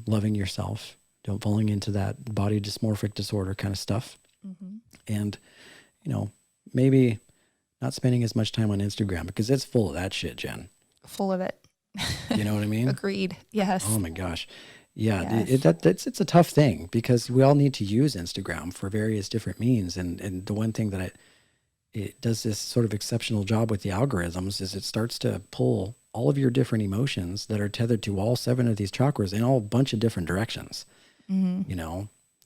S2: loving yourself, don't falling into that body dysmorphic disorder kind of stuff. And, maybe not spending as much time on Instagram, because it's full of that shit, Jen.
S3: Full of it.
S2: You know what I mean?
S3: Agreed. Yes.
S2: Oh my gosh. Yeah.
S3: Yes.
S2: It's a tough thing, because we all need to use Instagram for various different means. And the one thing that it does this sort of exceptional job with the algorithms is it starts to pull all of your different emotions that are tethered to all 7 of these chakras in all a bunch of different directions. And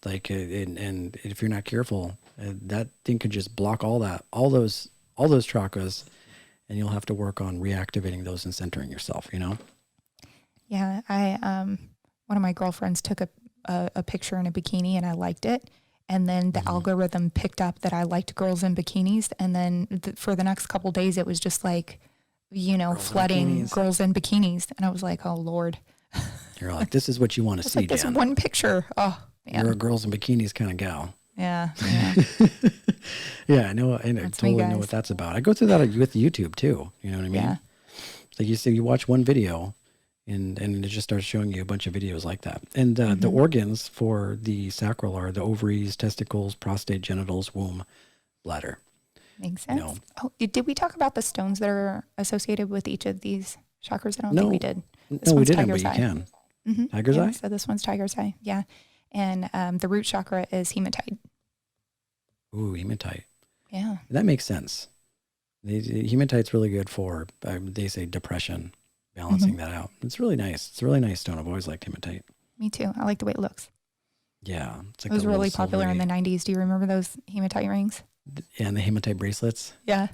S2: if you're not careful, that thing could just block all all those chakras, and you'll have to work on reactivating those and centering yourself, you know?
S3: Yeah. One of my girlfriends took a picture in a bikini and I liked it. And then the algorithm picked up that I liked girls in bikinis. And then for the next couple days, it was just like, flooding girls in bikinis. And I was like, oh, Lord.
S2: You're like, this is what you want to see,
S3: like this
S2: Jan.
S3: one picture. Oh, man.
S2: You're a girls in bikinis kind of gal.
S3: Yeah.
S2: Yeah, I know. I totally know what that's about. I go through that with YouTube too. You know what I mean?
S3: Yeah.
S2: Like you say, you watch one video and it just starts showing you a bunch of videos like that. And the organs for the sacral are the ovaries, testicles, prostate, genitals, womb, bladder.
S3: Makes sense. Oh, did we talk about the stones that are associated with each of these chakras? I don't think we did.
S2: No, we didn't, but you can.
S3: Mm-hmm.
S2: Tiger's eye?
S3: So this one's tiger's eye. Yeah. And the root chakra is hematite.
S2: Ooh, hematite.
S3: Yeah.
S2: That makes sense. Hematite's really good for, they say, depression, balancing that out. It's really nice. It's a really nice stone. I've always liked hematite.
S3: Me too. I like the way it looks.
S2: Yeah. It's like
S3: it was really popular in the 90s. Do you remember those hematite rings?
S2: Yeah, and the hematite bracelets.
S3: Yeah.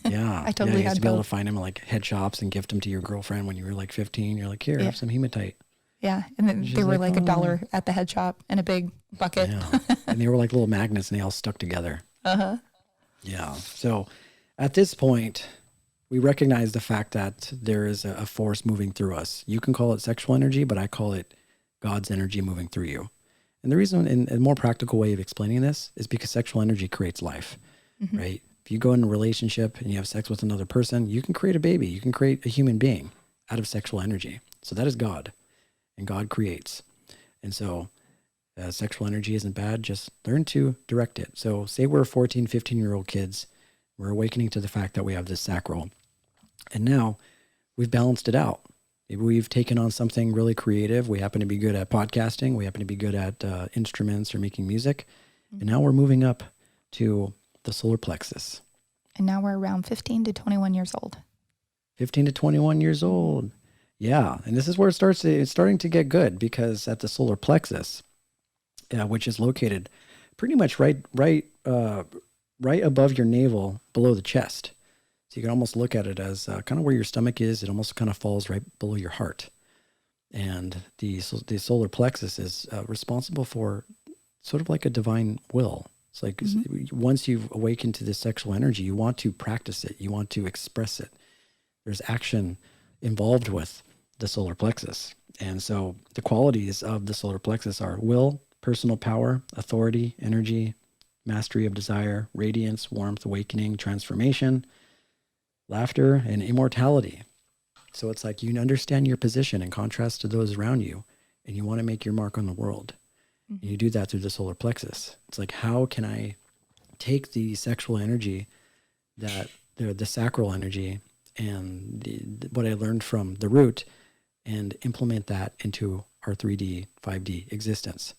S2: Yeah.
S3: I totally
S2: you used
S3: had
S2: to be able
S3: both.
S2: to find them in like head shops and gift them to your girlfriend when you were like 15. You're like, here, have some hematite.
S3: Yeah. And then they were like $1 at the head shop in a big bucket.
S2: Yeah. And they were like little magnets and they all stuck together.
S3: Uh-huh.
S2: Yeah. So at this point, we recognize the fact that there is a force moving through us. You can call it sexual energy, but I call it God's energy moving through you. And the reason, in a more practical way of explaining this, is because sexual energy creates life, right? If you go in a relationship and you have sex with another person, you can create a baby. You can create a human being out of sexual energy. So that is God, and God creates. And so sexual energy isn't bad. Just learn to direct it. So say we're 14, 15-year-old kids. We're awakening to the fact that we have this sacral. And now we've balanced it out. Maybe we've taken on something really creative. We happen to be good at podcasting. We happen to be good at instruments or making music. And now we're moving up to the solar plexus.
S3: And now we're around 15 to 21 years old.
S2: 15 to 21 years old. Yeah. And this is where it's starting to get good, because at the solar plexus, which is located pretty much right above your navel, below the chest. So you can almost look at it as kind of where your stomach is. It almost kind of falls right below your heart. And the solar plexus is responsible for sort of like a divine will. It's like once you've awakened to this sexual energy, you want to practice it. You want to express it. There's action involved with the solar plexus. And so the qualities of the solar plexus are will, personal power, authority, energy, mastery of desire, radiance, warmth, awakening, transformation, laughter, and immortality. So it's like you understand your position in contrast to those around you, and you want to make your mark on the world. And you do that through the solar plexus. It's like, how can I take the sexual energy, that the sacral energy, and what I learned from the root, and implement that into our 3D, 5D existence?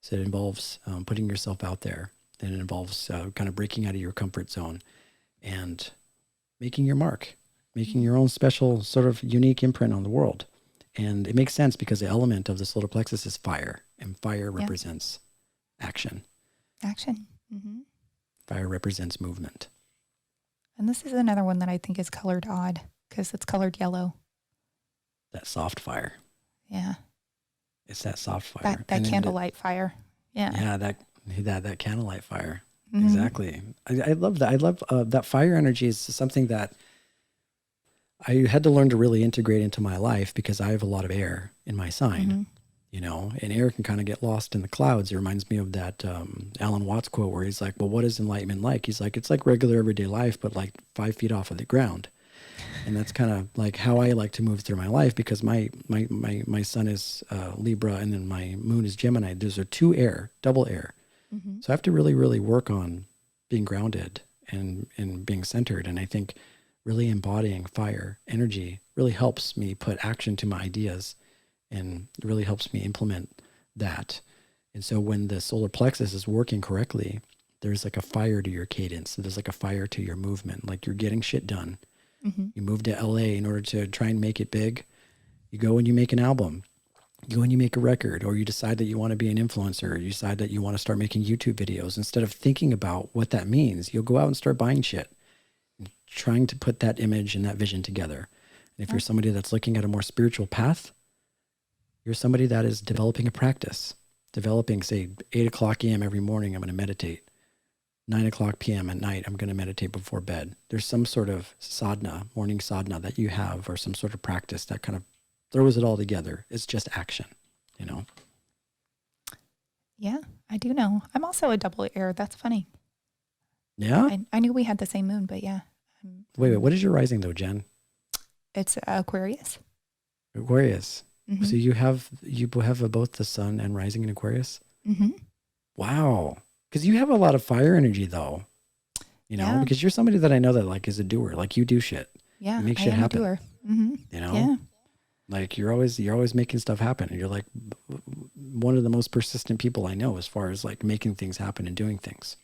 S2: So it involves putting yourself out there, and it involves kind of breaking out of your comfort zone and making your mark, making your own special sort of unique imprint on the world. And it makes sense because the element of the solar plexus is fire, and fire represents action.
S3: Action. Mm-hmm.
S2: Fire represents movement.
S3: And this is another one that I think is colored odd because it's colored yellow.
S2: That soft fire.
S3: Yeah.
S2: It's that soft fire.
S3: That candlelight fire. Yeah.
S2: Yeah, that candlelight fire. Mm-hmm. Exactly. I love that. I love that fire energy is something that I had to learn to really integrate into my life, because I have a lot of air in my sign, and air can kind of get lost in the clouds. It reminds me of that Alan Watts quote where he's like, well, what is enlightenment like? He's like, it's like regular everyday life, but like 5 feet off of the ground. And that's kind of like how I like to move through my life, because my sun is Libra, and then my moon is Gemini. Those are double air. Mm-hmm. So I have to really, really work on being grounded and being centered. And I think really embodying fire energy really helps me put action to my ideas, and it really helps me implement that. And so when the solar plexus is working correctly, there's like a fire to your cadence. There's like a fire to your movement. Like you're getting shit done. Mm-hmm. You move to LA in order to try and make it big. You go and you make an album. You go and you make a record, or you decide that you want to be an influencer. You decide that you want to start making YouTube videos. Instead of thinking about what that means, you'll go out and start buying shit. trying to put that image and that vision together. And if you're somebody that's looking at a more spiritual path, you're somebody that is developing a practice, developing, say, 8 o'clock a.m. every morning, I'm going to meditate. 9 o'clock p.m. at night, I'm going to meditate before bed. There's some sort of sadhana, morning sadhana that you have, or some sort of practice that kind of throws it all together. It's just action, you know?
S3: Yeah, I do know. I'm also a double air. That's funny.
S2: Yeah?
S3: I knew we had the same moon, but yeah.
S2: Wait, what is your rising though, Jen?
S3: It's Aquarius.
S2: Aquarius.
S3: Mm-hmm.
S2: So you have both the sun and rising in Aquarius?
S3: Mm-hmm.
S2: Wow. Because you have a lot of fire energy though, you know, because you're somebody that I know that like is a doer, like you do shit.
S3: Yeah.
S2: You make shit happen.
S3: A doer. Mm-hmm.
S2: You know?
S3: Yeah.
S2: Like you're always making stuff happen. And you're like one of the most persistent people I know as far as like making things happen and doing things.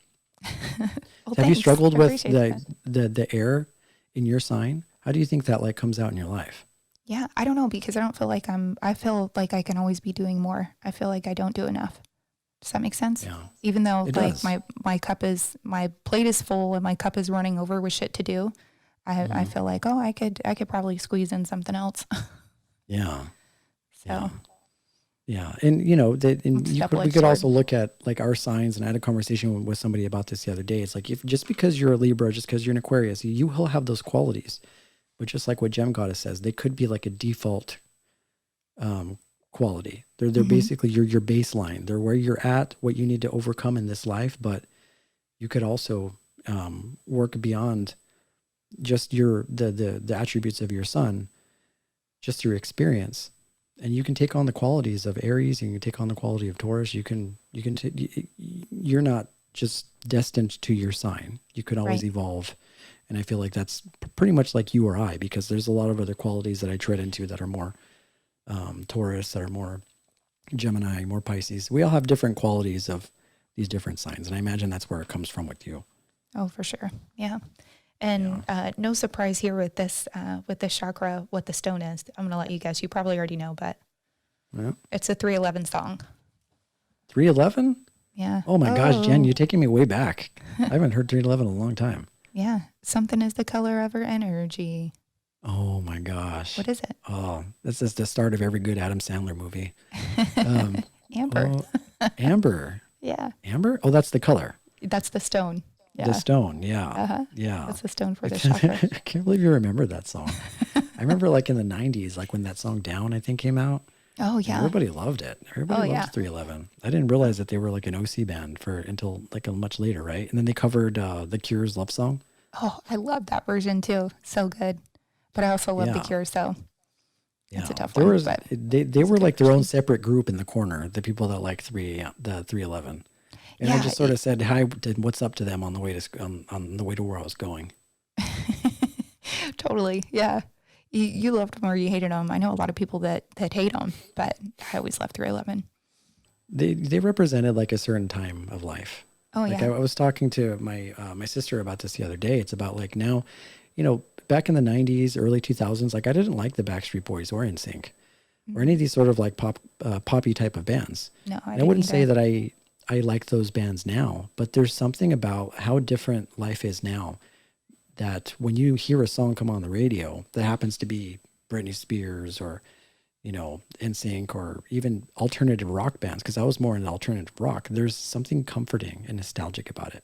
S3: Well,
S2: have you struggled
S3: I
S2: with
S3: appreciate
S2: the air in your sign? How do you think that like comes out in your life?
S3: Yeah, I don't know, because I don't feel like I feel like I can always be doing more. I feel like I don't do enough. Does that make sense?
S2: Yeah.
S3: Even though
S2: It
S3: like
S2: does.
S3: my plate is full and my cup is running over with shit to do, I feel like, oh, I could probably squeeze in something else.
S2: Yeah.
S3: So
S2: Yeah. And you know, we
S3: double-edged
S2: could also
S3: sword.
S2: look at like our signs, and I had a conversation with somebody about this the other day. It's like, if just because you're a Libra, just because you're an Aquarius, you will have those qualities. But just like what Gem Goddess says, they could be like a default quality. They're basically your baseline. They're where you're at, what you need to overcome in this life. But you could also work beyond just the attributes of your sun, just through experience. And you can take on the qualities of Aries, and you can take on the quality of Taurus. You're not just destined to your sign. You could always evolve. And I feel like that's pretty much like you or I, because there's a lot of other qualities that I tread into that are more Taurus, that are more Gemini, more Pisces. We all have different qualities of these different signs. And I imagine that's where it comes from with you.
S3: Oh, for sure. Yeah. And no surprise here with this chakra, what the stone is. I'm going to let you guess. You probably already know, but it's a 311 song.
S2: 311?
S3: Yeah.
S2: Oh my gosh, Jen, you're taking me way back. I haven't heard 311 in a long time.
S3: Yeah. Something is the color of her energy.
S2: Oh my gosh.
S3: What is it?
S2: Oh, this is the start of every good Adam Sandler movie.
S3: Amber.
S2: Amber.
S3: Yeah.
S2: Amber? Oh, that's the color.
S3: That's the stone. Yeah.
S2: The stone. Yeah.
S3: Uh-huh.
S2: Yeah.
S3: That's the stone for the chakra.
S2: I can't believe you remember that song. I remember like in the 90s, like when that song Down, I think, came out.
S3: Oh, yeah.
S2: Everybody loved it. Everybody loved 311. I didn't realize that they were like an OC band until like a much later, right? And then they covered The Cure's Love Song.
S3: Oh, I love that version too. So good. But I also love The Cure, so it's a tough one. But
S2: they were like their own separate group in the corner, the people that like the 311. And I just sort of said hi, what's up to them on the way to where I was going.
S3: Totally. Yeah. You loved them or you hated them. I know a lot of people that hate them, but I always loved 311.
S2: They represented like a certain time of life.
S3: Oh,
S2: like
S3: yeah.
S2: I was talking to my sister about this the other day. It's about like now, you know, back in the 90s, early 2000s, like I didn't like the Backstreet Boys or NSYNC or any of these sort of like poppy type of bands.
S3: No,
S2: I wouldn't say that I like those bands now, but there's something about how different life is now, that when you hear a song come on the radio that happens to be Britney Spears or, you know, NSYNC or even alternative rock bands, because I was more into alternative rock, there's something comforting and nostalgic about it.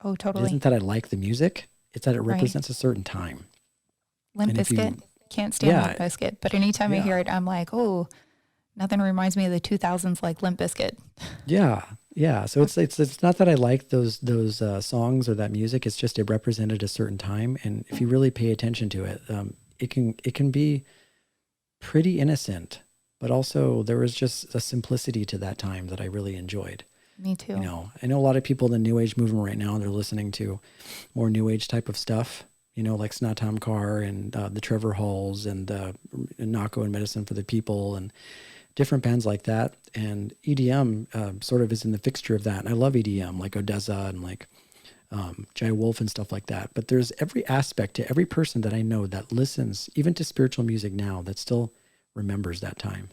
S3: Oh, totally.
S2: It isn't that I like the music, it's that it represents a certain time.
S3: Limp Bizkit. Can't stand Limp Bizkit, but anytime I hear it, I'm like, oh, nothing reminds me of the 2000s like Limp Bizkit. Yeah.
S2: Yeah. So it's not that I like those songs or that music. It's just it represented a certain time, and if you really pay attention to it, it can be pretty innocent, but also there was just a simplicity to that time that I really enjoyed.
S3: Me too.
S2: You know, I know a lot of people in the New Age movement right now, they're listening to more New Age type of stuff. You know, like Snatam Kaur and the Trevor Halls and Nako and Medicine for the People and different bands like that. And EDM sort of is in the fixture of that. And I love EDM, like Odessa and like Jai Wolf and stuff like that. But there's every aspect to every person that I know that listens, even to spiritual music now, that still remembers that time.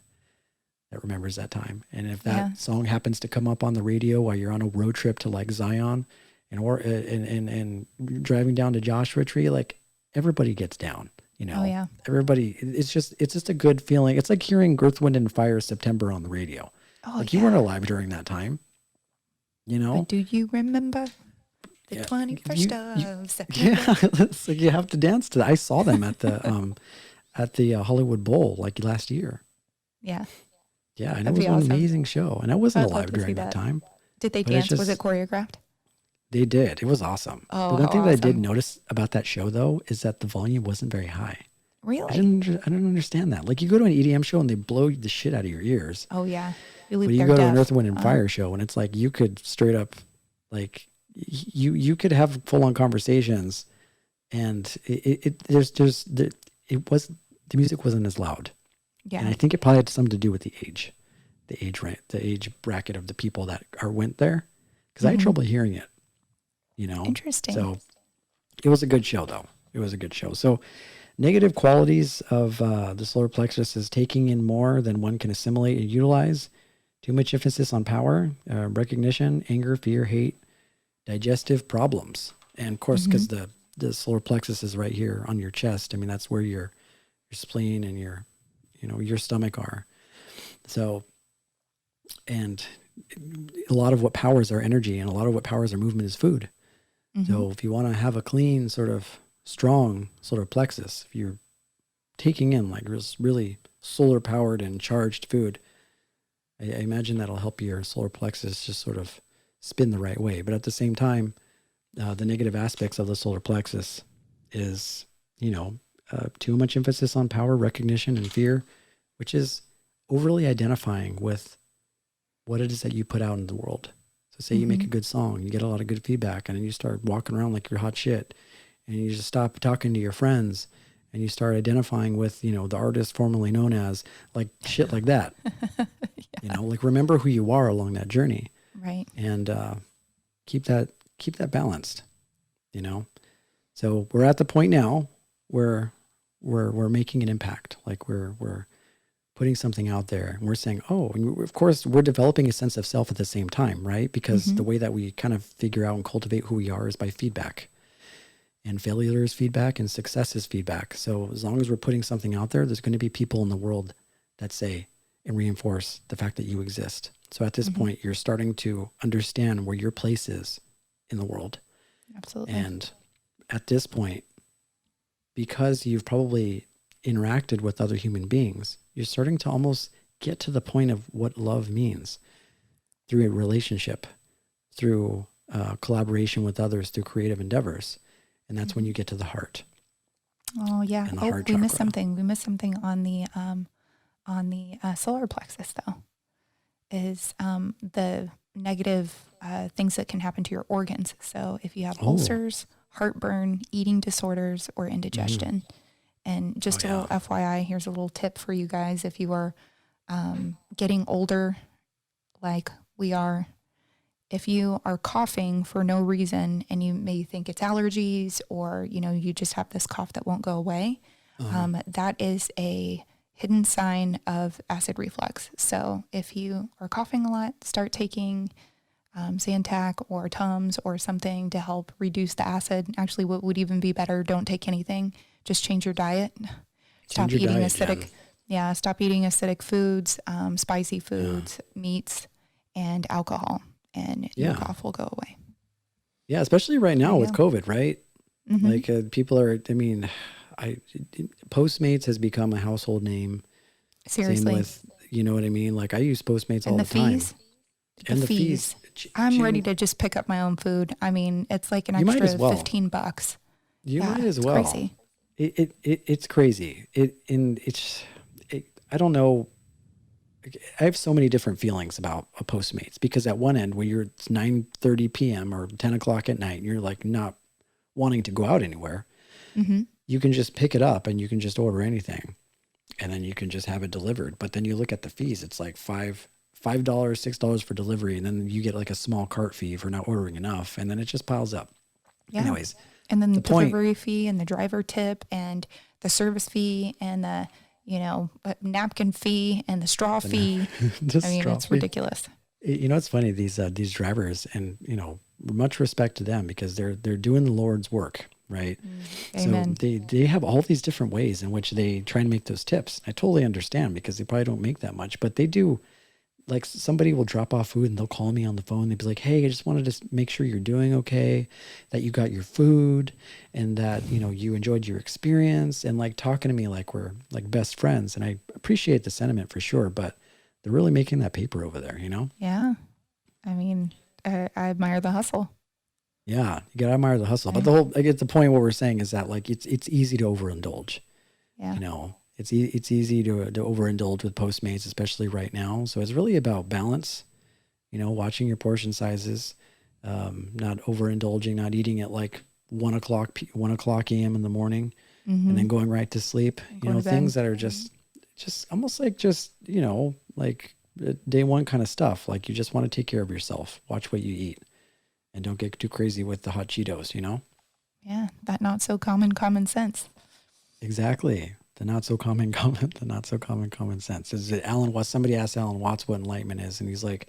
S2: And if that song happens to come up on the radio while you're on a road trip to like Zion and driving down to Joshua Tree, like everybody gets down, you know.
S3: Oh, yeah.
S2: Everybody, it's just a good feeling. It's like hearing Earth, Wind and Fire September on the radio.
S3: Oh,
S2: Like
S3: yeah.
S2: you weren't alive during that time, you know.
S3: But do you remember the 21st of September?
S2: Yeah, it's like you have to dance to that. I saw them at the Hollywood Bowl like last year.
S3: Yeah.
S2: Yeah, and
S3: That'd
S2: it was
S3: be
S2: an
S3: awesome.
S2: amazing show. And I wasn't
S3: I'd love
S2: alive
S3: to see
S2: during that
S3: that.
S2: time.
S3: Did they
S2: But it's
S3: dance? Was
S2: just-
S3: it choreographed?
S2: They did. It was awesome.
S3: Oh,
S2: the one
S3: how
S2: thing that I did
S3: awesome.
S2: notice about that show though is that the volume wasn't very high.
S3: Really?
S2: I didn't understand that. Like you go to an EDM show and they blow the shit out of your ears.
S3: Oh, yeah.
S2: But you go to an Earth, Wind and Fire show and it's like you could straight up, like you could have full on conversations, and the music wasn't as loud.
S3: Yeah.
S2: And I think it probably had something to do with the age bracket of the people that went there, because I had trouble hearing it. You know.
S3: Interesting.
S2: So it was a good show though. It was a good show. So negative qualities of the solar plexus is taking in more than one can assimilate and utilize. Too much emphasis on power, recognition, anger, fear, hate, digestive problems. And of course, because the solar plexus is right here on your chest. I mean, that's where your spleen and your stomach are. So, and a lot of what powers our energy and a lot of what powers our movement is food. So if you want to have a clean, sort of strong solar plexus, if you're taking in like really solar powered and charged food, I imagine that'll help your solar plexus just sort of spin the right way. But at the same time, the negative aspects of the solar plexus is, too much emphasis on power, recognition, and fear, which is overly identifying with what it is that you put out in the world. So say you make a good song, you get a lot of good feedback, and then you start walking around like you're hot shit, and you just stop talking to your friends, and you start identifying with, the artist formerly known as, like shit like that. Like remember who you are along that journey.
S3: Right.
S2: And keep that balanced, So we're at the point now where we're making an impact. Like we're putting something out there, and we're saying, and of course we're developing a sense of self at the same time, right? Because the way that we kind of figure out and cultivate who we are is by feedback, and failure is feedback and success is feedback. So as long as we're putting something out there, there's going to be people in the world that say and reinforce the fact that you exist. So at this point, you're starting to understand where your place is in the world.
S3: Absolutely.
S2: And at this point, because you've probably interacted with other human beings, you're starting to almost get to the point of what love means through a relationship, through collaboration with others, through creative endeavors. And that's when you get to the heart.
S3: Oh, yeah.
S2: And the heart
S3: we missed
S2: chakra.
S3: something. We missed something on the solar plexus, though, is the negative things that can happen to your organs. So if you have ulcers, heartburn, eating disorders, or indigestion. And just a little FYI, here's a little tip for you guys. If you are getting older, like we are, if you are coughing for no reason and you may think it's allergies or, you just have this cough that won't go away, that is a hidden sign of acid reflux. So if you are coughing a lot, start taking Zantac or Tums or something to help reduce the acid. Actually, what would even be better, don't take anything. Just change your diet. Stop eating acidic. Yeah, stop eating acidic foods, spicy foods, meats, and alcohol, and your cough will go away.
S2: Yeah, especially right now with COVID, right? Like people are. I mean, Postmates has become a household name.
S3: Seriously,
S2: Same with, you know what I mean? Like I use Postmates all the time.
S3: And the fees. I'm ready to just pick up my own food. I mean, it's like an extra $15.
S2: You might as well.
S3: Crazy.
S2: It's crazy. I don't know. I have so many different feelings about a Postmates, because at one end, when it's 9:30 p.m. or 10 o'clock at night, and you're like not wanting to go out anywhere, you can just pick it up and you can just order anything, and then you can just have it delivered. But then you look at the fees; it's like $5, $6 for delivery, and then you get like a small cart fee for not ordering enough, and then it just piles up.
S3: Yeah.
S2: Anyways.
S3: And then the delivery fee and the driver tip and the service fee and the, napkin fee and the straw fee. It's ridiculous.
S2: It's funny, these drivers, and, much respect to them because they're doing the Lord's work, right?
S3: Amen.
S2: So they have all these different ways in which they try and make those tips. I totally understand because they probably don't make that much, but they do. Like somebody will drop off food and they'll call me on the phone. They'd be like, hey, I just wanted to make sure you're doing okay, that you got your food and that, you enjoyed your experience, and like talking to me like we're like best friends. And I appreciate the sentiment for sure, but they're really making that paper over there,
S3: Yeah. I mean, I admire the hustle.
S2: Yeah. You got to admire the hustle. But I get the point. What we're saying is that like, it's easy to overindulge,
S3: Yeah.
S2: It's easy to overindulge with Postmates, especially right now. So it's really about balance, watching your portion sizes, not overindulging, not eating at like 1 o'clock a.m. in the morning, and then going right to sleep. Things that are just almost like like day one kind of stuff. Like you just want to take care of yourself, watch what you eat, and don't get too crazy with the hot Cheetos.
S3: Yeah, that not so common sense.
S2: Exactly. The not so common common sense. Is it Alan Watts? Somebody asked Alan Watts what enlightenment is, and he's like,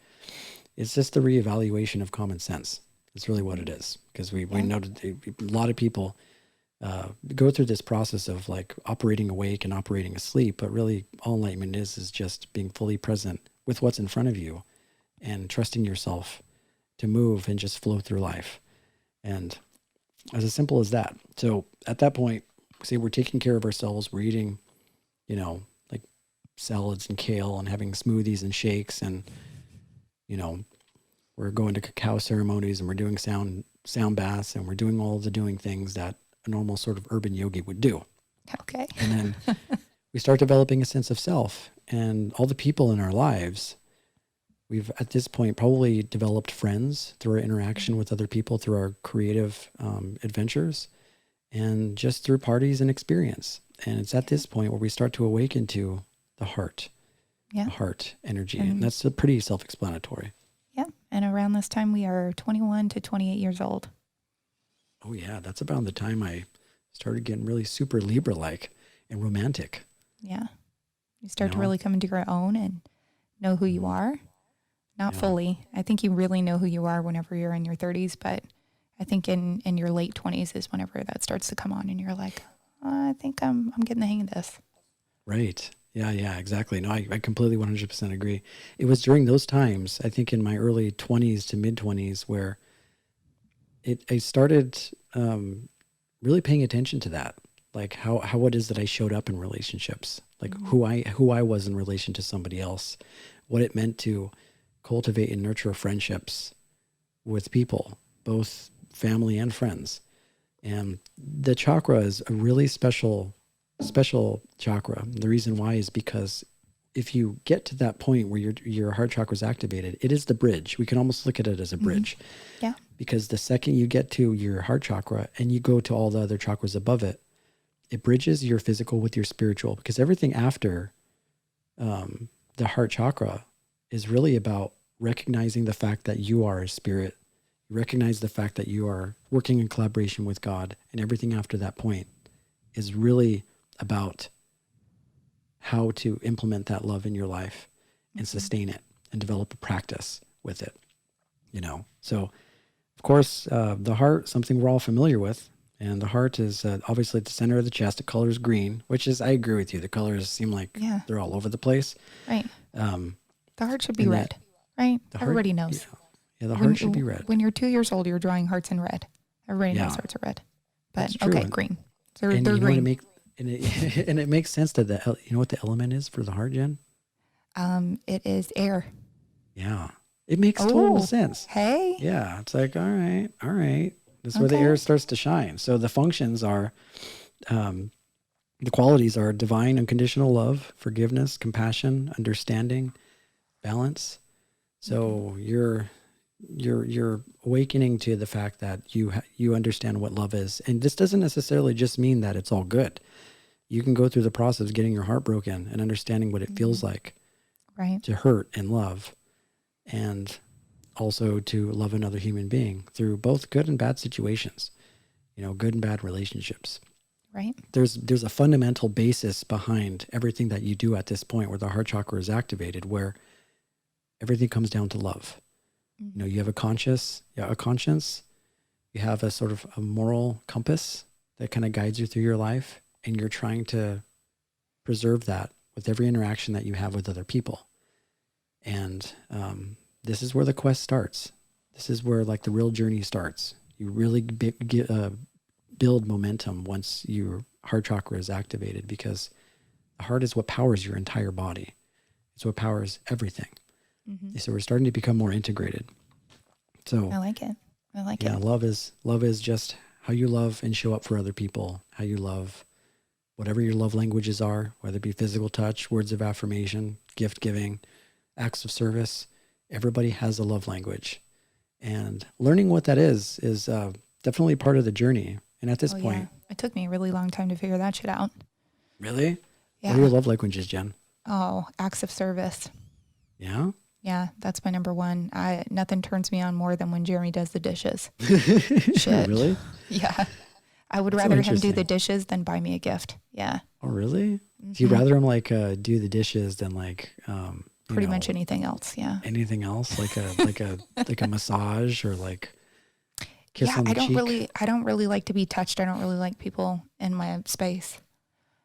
S2: it's just the reevaluation of common sense. It's really what it is. Because we know that a lot of people go through this process of like operating awake and operating asleep, but really all enlightenment is just being fully present with what's in front of you and trusting yourself to move and just flow through life. And as simple as that. So at that point, say we're taking care of ourselves, we're eating, like salads and kale and having smoothies and shakes, and, we're going to cacao ceremonies and we're doing sound baths, and we're doing all the doing things that a normal sort of urban yogi would do.
S3: Okay.
S2: And then we start developing a sense of self, and all the people in our lives, we've at this point probably developed friends through our interaction with other people, through our creative adventures, and just through parties and experience. And it's at this point where we start to awaken to the heart energy. And that's pretty self-explanatory.
S3: Yeah. And around this time, we are 21 to 28 years old.
S2: Oh yeah. That's about the time I started getting really super Libra-like and romantic.
S3: Yeah. You start to really come into your own and know who you are. Not fully. I think you really know who you are whenever you're in your 30s, but I think in your late 20s is whenever that starts to come on and you're like, I think I'm getting the hang of this. Right.
S2: Yeah, exactly. No, I completely 100% agree. It was during those times, I think in my early 20s to mid 20s, where I started really paying attention to that. Like how it is that I showed up in relationships, like who I was in relation to somebody else, what it meant to cultivate and nurture friendships with people, both family and friends. And the chakra is a really special chakra. The reason why is because if you get to that point where your heart chakra is activated, it is the bridge. We can almost look at it as a bridge.
S3: Yeah.
S2: Because the second you get to your heart chakra and you go to all the other chakras above it, it bridges your physical with your spiritual, because everything after the heart chakra is really about recognizing the fact that you are a spirit. You recognize the fact that you are working in collaboration with God, and everything after that point is really about how to implement that love in your life and sustain it and develop a practice with it, So, of course, the heart, something we're all familiar with, and the heart is obviously at the center of the chest. The color is green, which is, I agree with you. The colors seem like they're all over the place.
S3: Right. The heart should be red, right? Everybody knows.
S2: Yeah, the heart should be red.
S3: When you're 2 years old, you're drawing hearts in red. Everybody knows hearts are red. But
S2: okay,
S3: green. They're green.
S2: And it makes sense that you know what the element is for the heart, Jen?
S3: It is air.
S2: Yeah. It makes total sense.
S3: Hey.
S2: Yeah. It's like, all right. That's where the air starts to shine. So the functions are, the qualities are divine, unconditional love, forgiveness, compassion, understanding, balance. So you're awakening to the fact that you understand what love is. And this doesn't necessarily just mean that it's all good. You can go through the process of getting your heart broken and understanding what it feels like to hurt and love, and also to love another human being through both good and bad situations, good and bad relationships.
S3: Right.
S2: There's a fundamental basis behind everything that you do at this point where the heart chakra is activated, where everything comes down to love. You know, you have a conscience, you have a sort of a moral compass that kind of guides you through your life, and you're trying to preserve that with every interaction that you have with other people. And this is where the quest starts. This is where like the real journey starts. You really build momentum once your heart chakra is activated, because the heart is what powers your entire body. It's what powers everything. Mm-hmm. So we're starting to become more integrated. So
S3: I like it.
S2: Yeah, love is just how you love and show up for other people, how you love whatever your love languages are, whether it be physical touch, words of affirmation, gift giving, acts of service. Everybody has a love language. And learning what that is definitely part of the journey. And at this point,
S3: it took me a really long time to figure that shit out.
S2: Really?
S3: Yeah.
S2: What are your love languages, Jen?
S3: Oh, acts of service.
S2: Yeah?
S3: Yeah, that's my number one. Nothing turns me on more than when Jeremy does the dishes. Shit.
S2: Really?
S3: Yeah. I would rather him do the dishes than buy me a gift. Yeah.
S2: Oh, really? Mm-hmm. Do you rather him like do the dishes than like
S3: pretty much anything else? Yeah.
S2: Anything else, like a massage or like kiss on the cheek?
S3: I don't really like to be touched. I don't really like people in my space.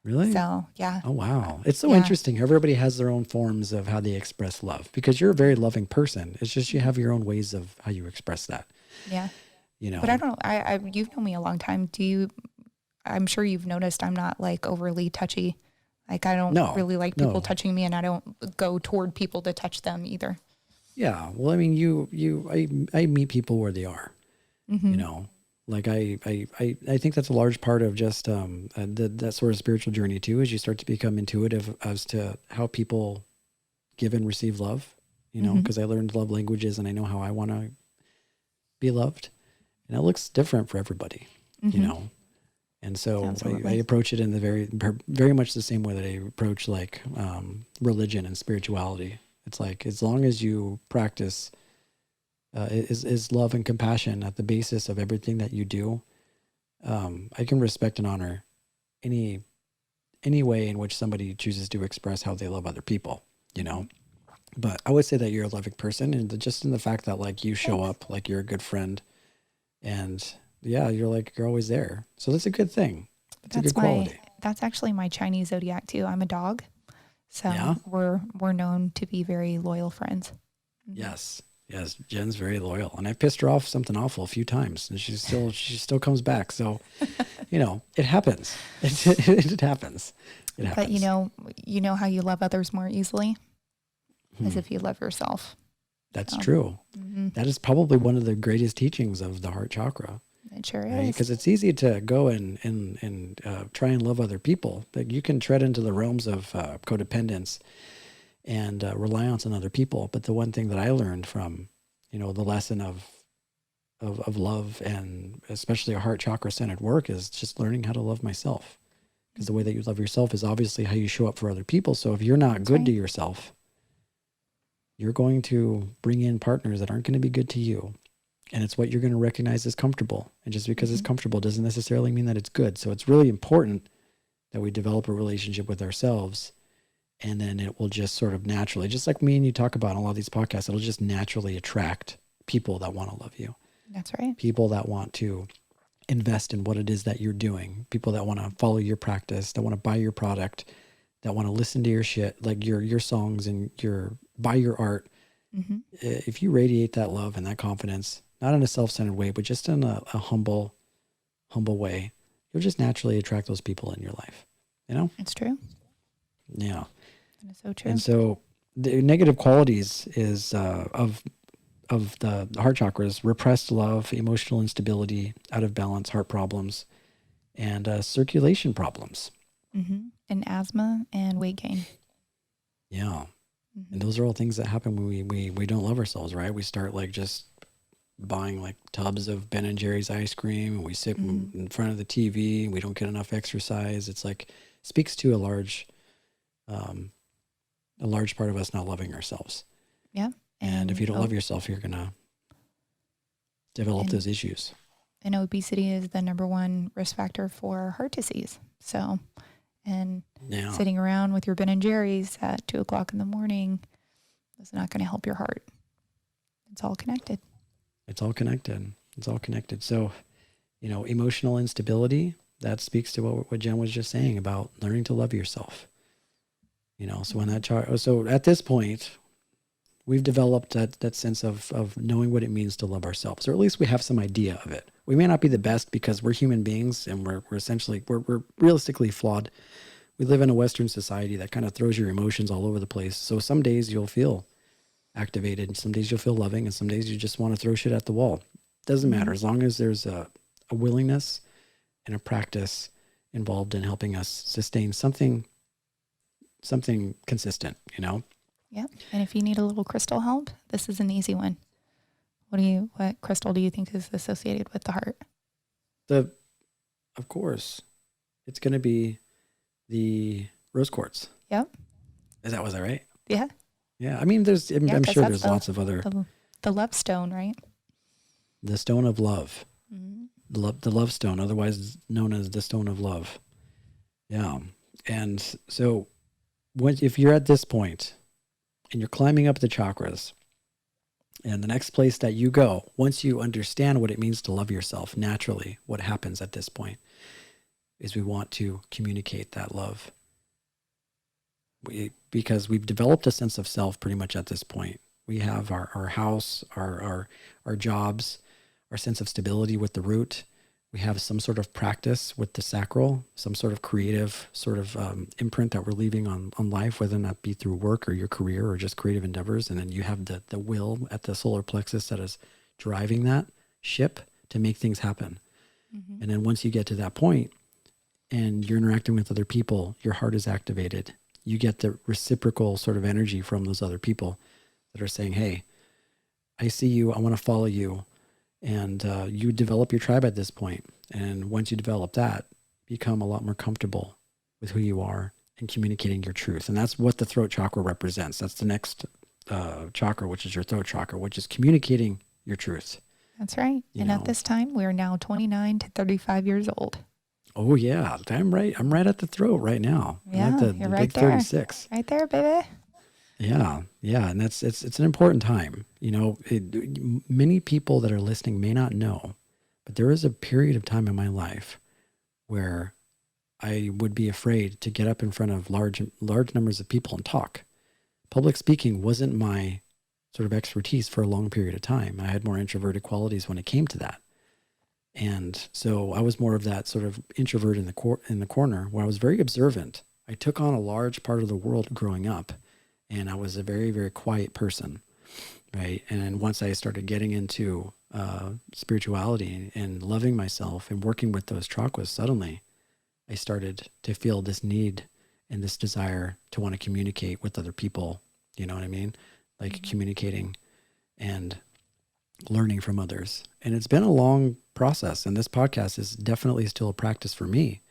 S2: Really?
S3: So, yeah.
S2: Oh, wow. It's so interesting. Everybody has their own forms of how they express love, because you're a very loving person. It's just you have your own ways of how you express that.
S3: Yeah.
S2: You know.
S3: But I don't know. You've known me a long time. I'm sure you've noticed I'm not like overly touchy. Like I don't really like people touching me, and I don't go toward people to touch them either. Yeah.
S2: Well, I mean, I meet people where they are, you know. Like I think that's a large part of just that sort of spiritual journey too, is you start to become intuitive as to how people give and receive love, you know, because I learned love languages and I know how I want to be loved, and it looks different for everybody, you know. And so I approach it in the very much the same way that I approach like religion and spirituality. It's like, as long as you practice is love and compassion at the basis of everything that you do, I can respect and honor any way in which somebody chooses to express how they love other people, you know. But I would say that you're a loving person, and just in the fact that like you show up, like you're a good friend, and you're always there. So that's a good thing. That's a good quality.
S3: That's actually my Chinese zodiac too. I'm a dog, so we're known to be very loyal friends.
S2: Yes. Yes, Jen's very loyal, and I pissed her off something awful a few times, and she still comes back. So, you know, it happens. It happens.
S3: But you know how you love others more easily, as if you love yourself.
S2: That's true. Mm-hmm. That is probably one of the greatest teachings of the heart chakra.
S3: It sure is,
S2: because it's easy to go and try and love other people, but you can tread into the realms of codependence and reliance on other people. But the one thing that I learned from, you know, the lesson of love, and especially a heart chakra centered work, is just learning how to love myself. Because the way that you love yourself is obviously how you show up for other people. So if you're not good to yourself, you're going to bring in partners that aren't going to be good to you. And it's what you're going to recognize as comfortable. And just because it's comfortable doesn't necessarily mean that it's good. So it's really important that we develop a relationship with ourselves. And then it will just sort of naturally, just like me and you talk about on a lot of these podcasts, it'll just naturally attract people that want to love you.
S3: That's right.
S2: People that want to invest in what it is that you're doing. People that want to follow your practice, that want to buy your product, that want to listen to your shit, like your songs and buy your art. Mm-hmm. If you radiate that love and that confidence, not in a self-centered way, but just in a humble way, you'll just naturally attract those people in your life. You know?
S3: It's true.
S2: Yeah.
S3: That is so true.
S2: And so the negative qualities is of the heart chakras: repressed love, emotional instability, out of balance, heart problems, and circulation problems.
S3: Mm-hmm. And asthma and weight gain.
S2: Yeah. Mm-hmm. And those are all things that happen when we don't love ourselves, right? We start like just buying like tubs of Ben & Jerry's ice cream, and we sit in front of the TV, and we don't get enough exercise. It's like, speaks to a large part of us not loving ourselves.
S3: Yeah.
S2: And if you don't love yourself, you're going to develop those issues.
S3: And obesity is the number one risk factor for heart disease. So, sitting around with your Ben & Jerry's at 2:00 in the morning is not going to help your heart. It's all connected.
S2: It's all connected. It's all connected. So, emotional instability, that speaks to what Jen was just saying about learning to love yourself. So when so at this point, we've developed that sense of knowing what it means to love ourselves, or at least we have some idea of it. We may not be the best because we're human beings and we're essentially, we're realistically flawed. We live in a Western society that kind of throws your emotions all over the place. So some days you'll feel activated, and some days you'll feel loving, and some days you just want to throw shit at the wall. Doesn't matter, as long as there's a willingness and a practice involved in helping us sustain something consistent,
S3: Yeah. And if you need a little crystal help, this is an easy one. What crystal do you think is associated with the heart?
S2: Of course, it's going to be the rose quartz.
S3: Yep.
S2: Was that right?
S3: Yeah.
S2: Yeah. I mean, I'm sure there's lots of other.
S3: The love stone, right?
S2: The stone of love.
S3: Mm-hmm.
S2: The love stone, otherwise known as the stone of love. Yeah. And so if you're at this point and you're climbing up the chakras, and the next place that you go, once you understand what it means to love yourself, naturally, what happens at this point is we want to communicate that love. Because we've developed a sense of self pretty much at this point. We have our house, our jobs, our sense of stability with the root. We have some sort of practice with the sacral, some sort of creative sort of imprint that we're leaving on life, whether that be through work or your career or just creative endeavors. And then you have the will at the solar plexus that is driving that ship to make things happen. Mm-hmm. And then once you get to that point and you're interacting with other people, your heart is activated. You get the reciprocal sort of energy from those other people that are saying, hey, I see you, I want to follow you. And you develop your tribe at this point. And once you develop that, become a lot more comfortable with who you are and communicating your truth. And that's what the throat chakra represents. That's the next chakra, which is your throat chakra, which is communicating your truth.
S3: That's right. At this time, we're now 29 to 35 years old.
S2: Oh, yeah. I'm right at the throat right now.
S3: Yeah,
S2: I'm at the
S3: you're right
S2: big
S3: there.
S2: 36.
S3: Right there, baby.
S2: Yeah. And it's an important time. Many people that are listening may not know, but there is a period of time in my life where I would be afraid to get up in front of large numbers of people and talk. Public speaking wasn't my sort of expertise for a long period of time. I had more introverted qualities when it came to that. And so I was more of that sort of introvert in the corner where I was very observant. I took on a large part of the world growing up, and I was a very, very quiet person, right? And once I started getting into spirituality and loving myself and working with those chakras, suddenly I started to feel this need and this desire to want to communicate with other people. You know what I mean? Like communicating and learning from others. And it's been a long process. And this podcast is definitely still a practice for me,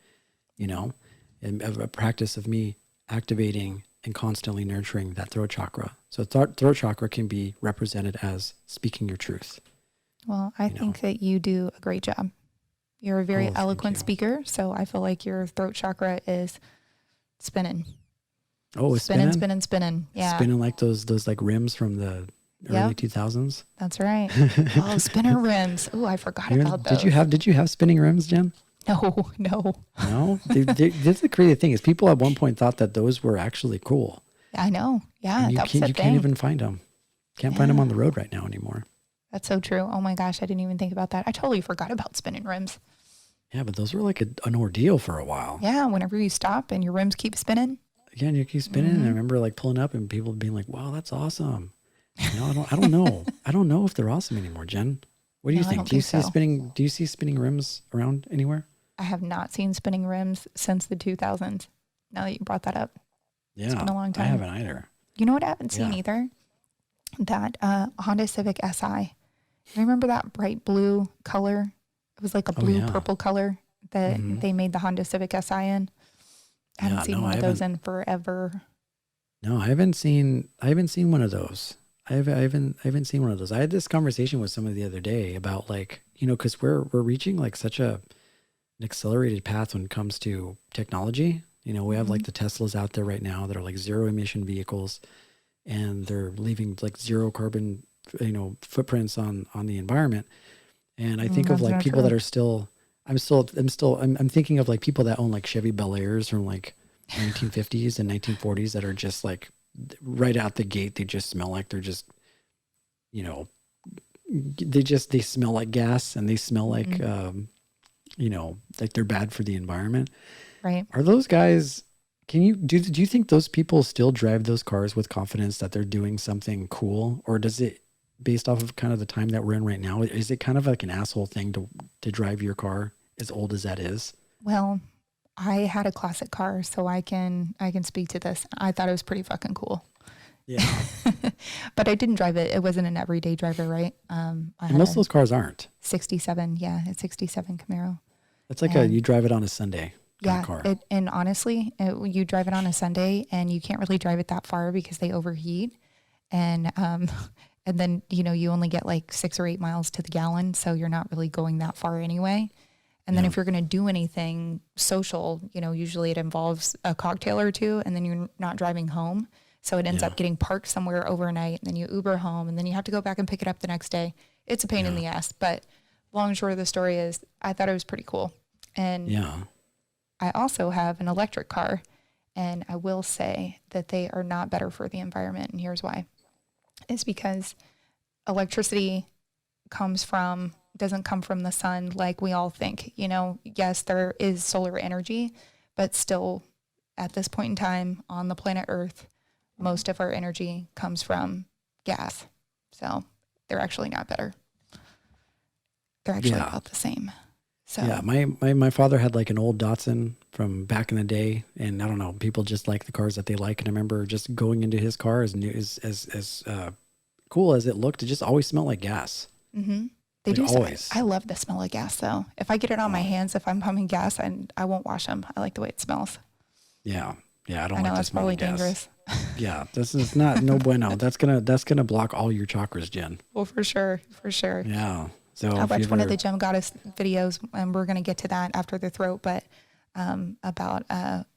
S2: and a practice of me activating and constantly nurturing that throat chakra. So throat chakra can be represented as speaking your truth.
S3: Well, I think that you do a great job. You're a very eloquent
S2: you.
S3: speaker. So I feel like your throat chakra is spinning.
S2: Oh, it's
S3: spinning. Yeah.
S2: Spinning like those like rims from the early 2000s.
S3: That's right. Oh, spinner rims. Oh, I forgot about those.
S2: Did you have spinning rims, Jen?
S3: No.
S2: No? That's the crazy thing is people at one point thought that those were actually cool.
S3: I know. Yeah.
S2: And you can't even find them. Can't find them on the road right now anymore.
S3: That's so true. Oh my gosh. I didn't even think about that. I totally forgot about spinning rims.
S2: Yeah, but those were like an ordeal for a while.
S3: Yeah. Whenever you stop and your rims keep spinning.
S2: Yeah, and you keep spinning. And I remember like pulling up and people being like, wow, that's awesome. I don't know. I don't know if they're awesome anymore, Jen. What do you think? Do you see spinning rims around anywhere?
S3: I have not seen spinning rims since the 2000s. Now that you brought that up.
S2: Yeah.
S3: It's been a long time.
S2: I haven't either.
S3: You know what I haven't seen either? That Honda Civic Si. Remember that bright blue color? It was like a blue purple color that they made the Honda Civic Si in. I haven't seen one of those in forever.
S2: No, I haven't seen one of those. I haven't seen one of those. I had this conversation with someone the other day about like, because we're reaching like such an accelerated path when it comes to technology. We have like the Teslas out there right now that are like zero emission vehicles, and they're leaving like zero carbon footprints on the environment. And I think of
S3: That's
S2: like
S3: not
S2: people
S3: true.
S2: that are still, I'm thinking of like people that own like Chevy Bel Airs from like 1950s and 1940s that are just like right out the gate. They just smell like they're just, you know, they smell like gas, and they smell like, like they're bad for the environment.
S3: Right.
S2: Are those guys, do you think those people still drive those cars with confidence that they're doing something cool? Or does it, based off of kind of the time that we're in right now, is it kind of like an asshole thing to drive your car, as old as that is?
S3: Well, I had a classic car, so I can speak to this. I thought it was pretty fucking cool.
S2: Yeah.
S3: But I didn't drive it. It wasn't an everyday driver, right? I
S2: And
S3: had
S2: most of
S3: a
S2: those cars aren't.
S3: 67, a 67 Camaro.
S2: It's like
S3: And-
S2: you drive it on a Sunday kind of car.
S3: And honestly, you drive it on a Sunday, and you can't really drive it that far because they overheat, and and then you only get like 6 or 8 miles to the gallon, so you're not really going that far anyway. And then if you're going to do anything social, usually it involves a cocktail or two, and then you're not driving home. So it ends up getting parked somewhere overnight, and then you Uber home, and then you have to go back and pick it up the next day. It's a pain in the ass, but long and short of the story is I thought it was pretty cool. And I also have an electric car, and I will say that they are not better for the environment. And here's why. It's because electricity doesn't come from the sun like we all think. Yes, there is solar energy, but still at this point in time on the planet Earth, most of our energy comes from gas. So they're actually not better. They're actually about the same. So
S2: yeah, my father had like an old Datsun from back in the day, and I don't know, people just like the cars that they like. And I remember just going into his car, as new as cool as it looked, it just always smelled like gas.
S3: Mm-hmm. They
S2: like
S3: do.
S2: Always.
S3: I love the smell of gas, though. If I get it on my hands, if I'm pumping gas, and I won't wash them. I like the way it smells.
S2: Yeah, I don't
S3: I know
S2: like the
S3: that's
S2: smell
S3: probably
S2: of gas.
S3: dangerous.
S2: Yeah, this is not no bueno. That's gonna block all your chakras, Jen.
S3: Well, for sure.
S2: Yeah. So
S3: I
S2: if
S3: watched
S2: you
S3: one of
S2: ever-
S3: the Gem Goddess videos, and we're going to get to that after the throat, but about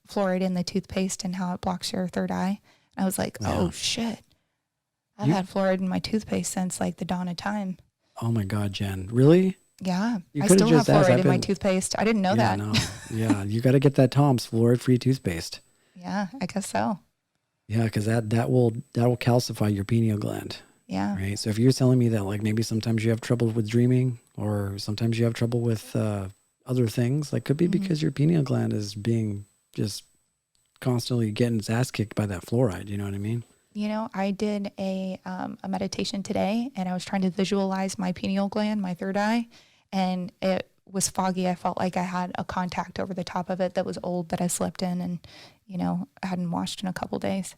S3: fluoride in the toothpaste and how it blocks your third eye. And I was like, oh, shit. I've had fluoride in my toothpaste since like the dawn of time.
S2: Oh my God, Jen, really?
S3: Yeah.
S2: You
S3: I
S2: could've
S3: still have
S2: just asked.
S3: fluoride
S2: I've
S3: in my
S2: been-
S3: toothpaste. I didn't know that.
S2: No. Yeah, you got to get that Tom's fluoride-free toothpaste.
S3: Yeah, I guess so.
S2: Yeah, because that will calcify your pineal gland.
S3: Yeah.
S2: Right. So if you're telling me that like maybe sometimes you have trouble with dreaming, or sometimes you have trouble with other things, like could be because your pineal gland is being just constantly getting its ass kicked by that fluoride. You know what I mean?
S3: I did a meditation today, and I was trying to visualize my pineal gland, my third eye, and it was foggy. I felt like I had a contact over the top of it that was old that I slept in, and I hadn't washed in a couple days.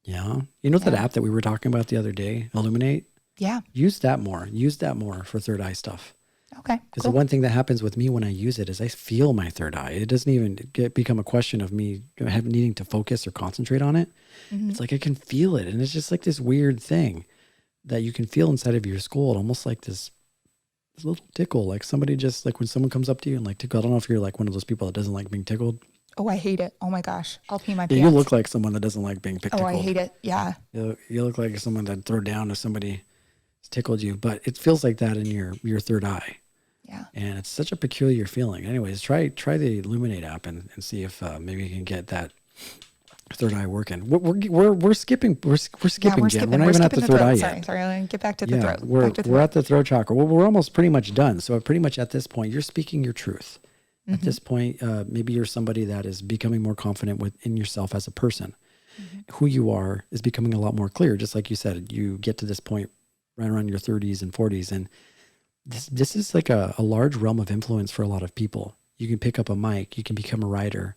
S2: Yeah. That app that we were talking about the other day, Illuminate?
S3: Yeah.
S2: Use that more. Use that more for third eye stuff.
S3: Okay.
S2: Because
S3: Cool.
S2: the one thing that happens with me when I use it is I feel my third eye. It doesn't even become a question of me needing to focus or concentrate on it.
S3: Mm-hmm.
S2: It's like I can feel it. And it's just like this weird thing that you can feel inside of your skull, almost like this little tickle. Like somebody just like when someone comes up to you and like tickle. I don't know if you're like one of those people that doesn't like being tickled.
S3: Oh, I hate it. Oh my gosh. I'll pee my
S2: Yeah,
S3: pants.
S2: you look like someone that doesn't like being tickled.
S3: Oh, I hate it. Yeah.
S2: You look like someone that'd throw down if somebody tickled you, but it feels like that in your third eye.
S3: Yeah.
S2: And it's such a peculiar feeling. Anyways, try the Illuminate app and see if maybe you can get that third eye working. We're skipping. We're skipping, Jen. We're not even at the third eye yet.
S3: Sorry. I'll get back to the throat.
S2: We're
S3: Back to the
S2: we're
S3: throat.
S2: at the throat chakra. Well, we're almost pretty much done. So pretty much at this point, you're speaking your truth. At this point, maybe you're somebody that is becoming more confident within yourself as a person. Who you are is becoming a lot more clear. Just like you said, you get to this point right around your 30s and 40s, and this is like a large realm of influence for a lot of people. You can pick up a mic, you can become a writer.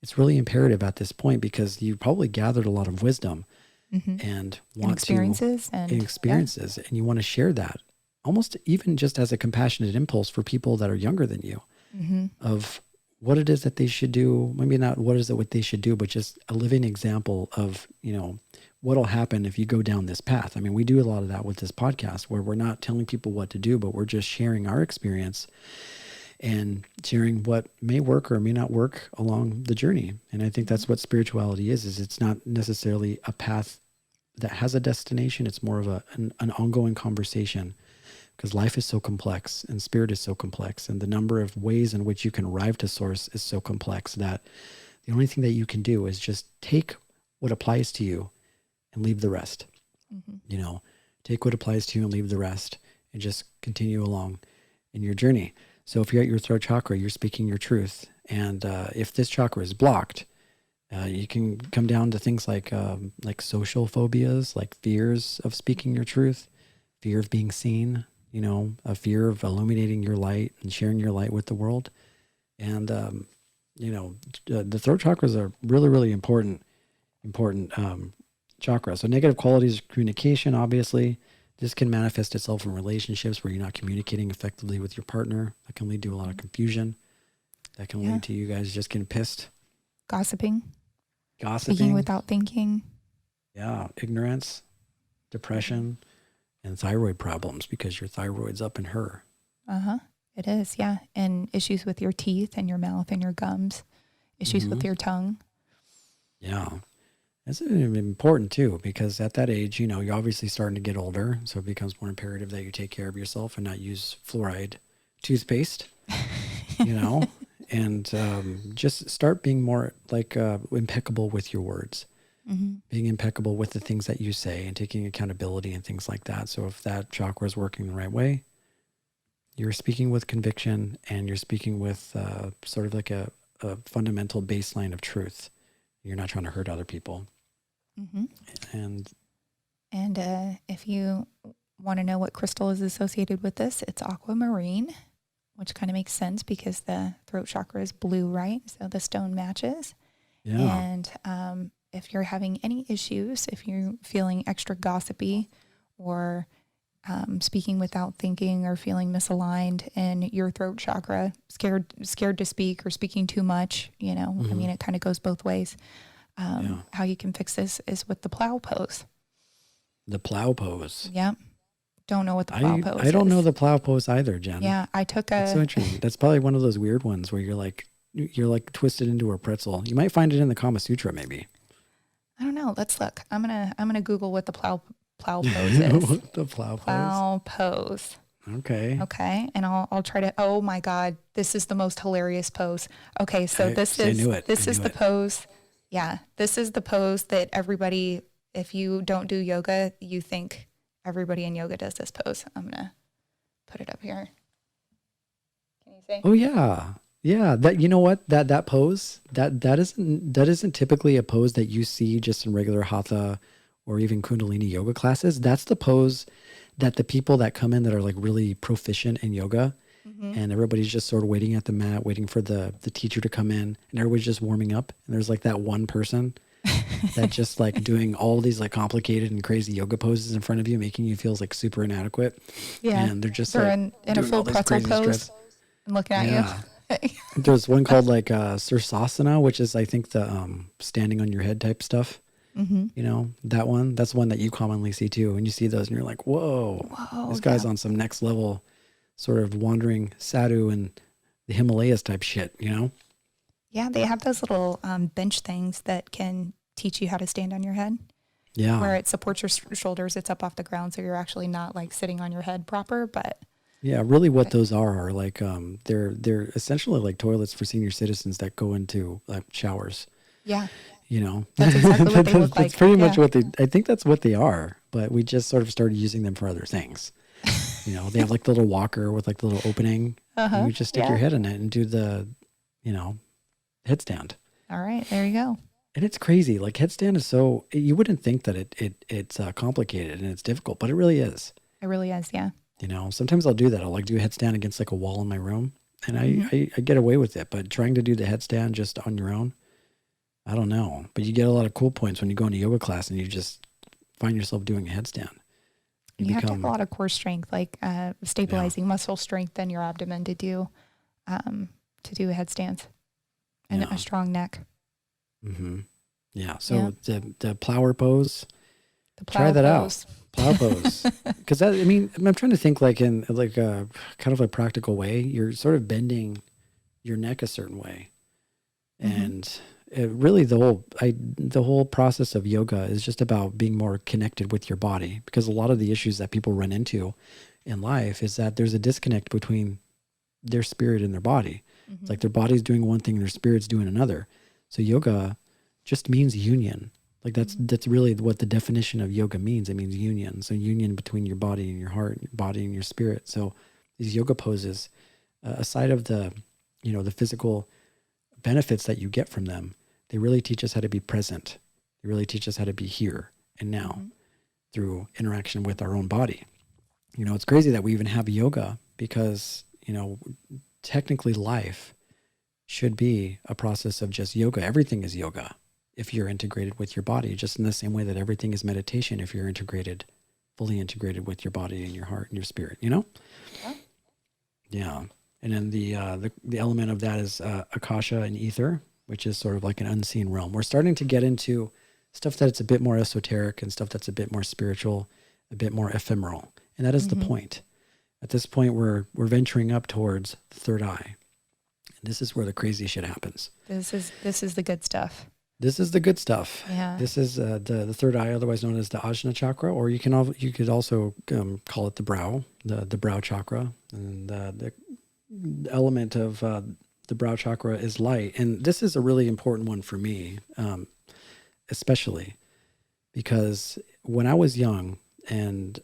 S2: It's really imperative at this point because you probably gathered a lot of wisdom and want
S3: experiences
S2: and you want to share that almost even just as a compassionate impulse for people that are younger than you of what it is that they should do. Maybe not what is it what they should do, but just a living example of, what'll happen if you go down this path. I mean, we do a lot of that with this podcast where we're not telling people what to do, but we're just sharing our experience and sharing what may work or may not work along the journey. And I think that's what spirituality is it's not necessarily a path that has a destination. It's more of an ongoing conversation, because life is so complex and spirit is so complex, and the number of ways in which you can arrive to source is so complex that the only thing that you can do is just take what applies to you and leave the rest. You know, take what applies to you and leave the rest, and just continue along in your journey. So if you're at your throat chakra, you're speaking your truth. And if this chakra is blocked, you can come down to things like social phobias, like fears of speaking your truth, fear of being seen, you know, a fear of illuminating your light and sharing your light with the world. And, you know, the throat chakra is a really, really important chakra. So negative qualities of communication, obviously, this can manifest itself in relationships where you're not communicating effectively with your partner. That can lead to a lot of confusion. That can lead to you guys just getting pissed.
S3: Gossiping. Speaking without thinking.
S2: Yeah. Ignorance, depression, and thyroid problems, because your thyroid's up in her.
S3: It is, yeah. And issues with your teeth and your mouth and your gums. Issues with your tongue. Yeah.
S2: That's important too, because at that age, you know, you're obviously starting to get older. So it becomes more imperative that you take care of yourself and not use fluoride toothpaste, you know, and just start being more like impeccable with your words, being impeccable with the things that you say and taking accountability and things like that. So if that chakra is working the right way, you're speaking with conviction and you're speaking with sort of like a fundamental baseline of truth. You're not trying to hurt other people. And
S3: if you want to know what crystal is associated with this, it's aquamarine, which kind of makes sense because the throat chakra is blue, right? So the stone matches. Yeah. And if you're having any issues, if you're feeling extra gossipy or speaking without thinking or feeling misaligned in your throat chakra, scared to speak or speaking too much, you know, I mean, it kind of goes both ways. How you can fix this is with the plow pose.
S2: The plow pose.
S3: Yep. Don't know what the plow pose is.
S2: I don't know the plow pose either, Jen.
S3: Yeah, I took
S2: That's so interesting. That's probably one of those weird ones where you're like twisted into a pretzel. You might find it in the Kama Sutra, maybe.
S3: I don't know. Let's look. I'm gonna Google what the plow pose is.
S2: What the plow
S3: pose.
S2: Okay.
S3: Okay. And I'll try to, oh my God, this is the most hilarious pose. Okay. So this is the pose. Yeah. This is the pose that everybody, if you don't do yoga, you think everybody in yoga does this pose. I'm going to put it up here. Can you see?
S2: Oh yeah. Yeah. That, you know what, that pose, that isn't typically a pose that you see just in regular hatha or even Kundalini yoga classes. That's the pose that the people that come in that are like really proficient in yoga, and everybody's just sort of waiting at the mat, waiting for the teacher to come in, and everybody's just warming up. And there's like that one person that just like doing all these like complicated and crazy yoga poses in front of you, making you feel like super inadequate. Yeah. And they're just
S3: in a full pretzel pose and looking at you.
S2: There's one called like Sirsasana, which is I think the standing on your head type stuff. You know, that's one that you commonly see too. And you see those and you're like, whoa, this guy's on some next level sort of wandering sadhu and the Himalayas type shit, you know?
S3: Yeah. They have those little bench things that can teach you how to stand on your head.
S2: Yeah.
S3: Where it supports your shoulders. It's up off the ground. So you're actually not like sitting on your head proper, but.
S2: Yeah. Really what those are like, they're essentially like toilets for senior citizens that go into showers.
S3: Yeah.
S2: You know,
S3: that's exactly what they look like.
S2: That's pretty much what I think that's what they are, but we just sort of started using them for other things. You know, they have like the little walker with like the little opening. And you just stick your head in it and do the, you know, headstand.
S3: All right, there you go.
S2: And it's crazy. Like headstand is so, you wouldn't think that it's complicated and it's difficult, but it really is.
S3: It really is, yeah.
S2: You know, sometimes I'll do that. I'll like do a headstand against like a wall in my room and I get away with it, but trying to do the headstand just on your own, I don't know, but you get a lot of cool points when you go into yoga class and you just find yourself doing a headstand.
S3: You have to have a lot of core strength, like stabilizing muscle strength in your abdomen to do headstands and a strong neck.
S2: Yeah. So the plower pose,
S3: try that
S2: out. Plow pose. Because I'm trying to think like in like a kind of a practical way. You're sort of bending your neck a certain way. And really the whole process of yoga is just about being more connected with your body, because a lot of the issues that people run into in life is that there's a disconnect between their spirit and their body. It's like their body's doing one thing, their spirit's doing another. So yoga just means union. Like that's really what the definition of yoga means. It means union. So union between your body and your heart, your body and your spirit. So these yoga poses, aside of the physical benefits that you get from them, they really teach us how to be present. They really teach us how to be here and now through interaction with our own body. It's crazy that we even have yoga, because, technically life should be a process of just yoga. Everything is yoga if you're integrated with your body, just in the same way that everything is meditation if you're fully integrated with your body and your heart and your spirit, Yeah. And then the element of that is Akasha and ether, which is sort of like an unseen realm. We're starting to get into stuff that's a bit more esoteric and stuff that's a bit more spiritual, a bit more ephemeral. And that is the point. At this point, we're venturing up towards the third eye. And this is where the crazy shit happens.
S3: This is the good stuff.
S2: This is the good stuff.
S3: Yeah.
S2: This is the third eye, otherwise known as the Ajna chakra, or you could also call it the brow chakra. And the element of the brow chakra is light. And this is a really important one for me, especially because when I was young, and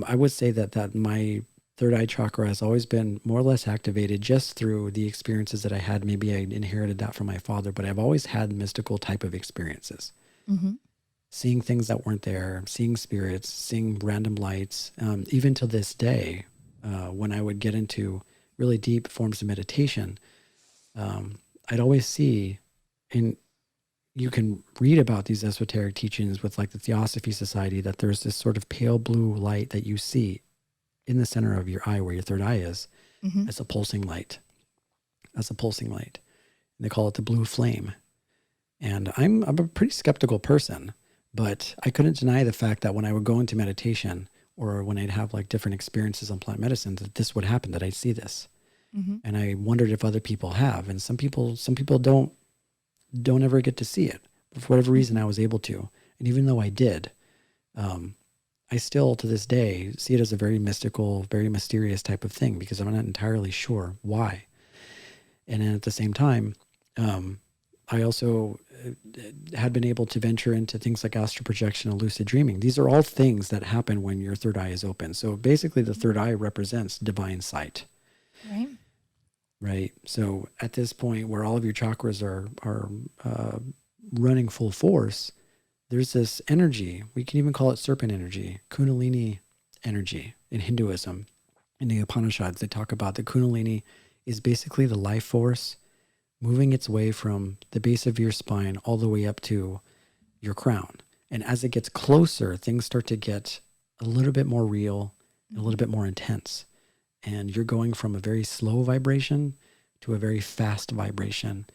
S2: I would say that my third eye chakra has always been more or less activated just through the experiences that I had. Maybe I inherited that from my father, but I've always had mystical type of experiences. Seeing things that weren't there, seeing spirits, seeing random lights. Even to this day, when I would get into really deep forms of meditation, I'd always see, and you can read about these esoteric teachings with like the Theosophy Society, that there's this sort of pale blue light that you see in the center of your eye, where your third eye is, as a pulsing light. And they call it the blue flame. And I'm a pretty skeptical person, but I couldn't deny the fact that when I would go into meditation, or when I'd have like different experiences on plant medicine, that this would happen, that I'd see this. And I wondered if other people have, and some people don't ever get to see it. But for whatever reason, I was able to. And even though I did, I still, to this day, see it as a very mystical, very mysterious type of thing, because I'm not entirely sure why. And then at the same time, I also had been able to venture into things like astral projection and lucid dreaming. These are all things that happen when your third eye is open. So basically, the third eye represents divine sight. Right. So at this point where all of your chakras are running full force, there's this energy. We can even call it serpent energy, Kundalini energy in Hinduism. In the Upanishads, they talk about the Kundalini is basically the life force moving its way from the base of your spine all the way up to your crown. And as it gets closer, things start to get a little bit more real and a little bit more intense. And you're going from a very slow vibration to a very fast vibration.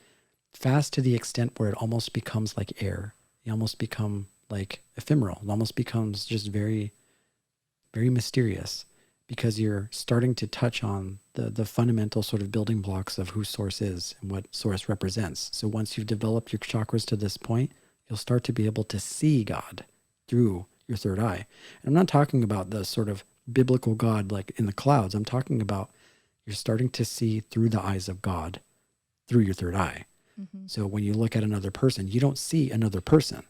S2: Fast to the extent where it almost becomes like air. You almost become like ephemeral. It almost becomes just very, very mysterious, because you're starting to touch on the fundamental sort of building blocks of who Source is and what Source represents. So once you've developed your chakras to this point, you'll start to be able to see God through your third eye. And I'm not talking about the sort of biblical God like in the clouds. I'm talking about you're starting to see through the eyes of God through your third eye. So when you look at another person, you don't see another person.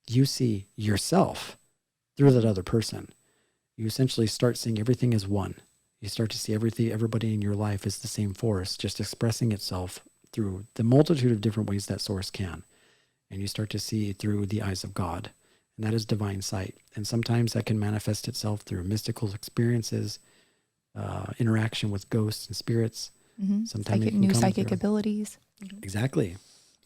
S2: You see yourself through that other person. You essentially start seeing everything as one. You start to see everybody in your life is the same force, just expressing itself through the multitude of different ways that Source can. And you start to see through the eyes of God. And that is divine sight. And sometimes that can manifest itself through mystical experiences, interaction with ghosts and spirits. Sometimes
S3: new psychic abilities.
S2: Exactly.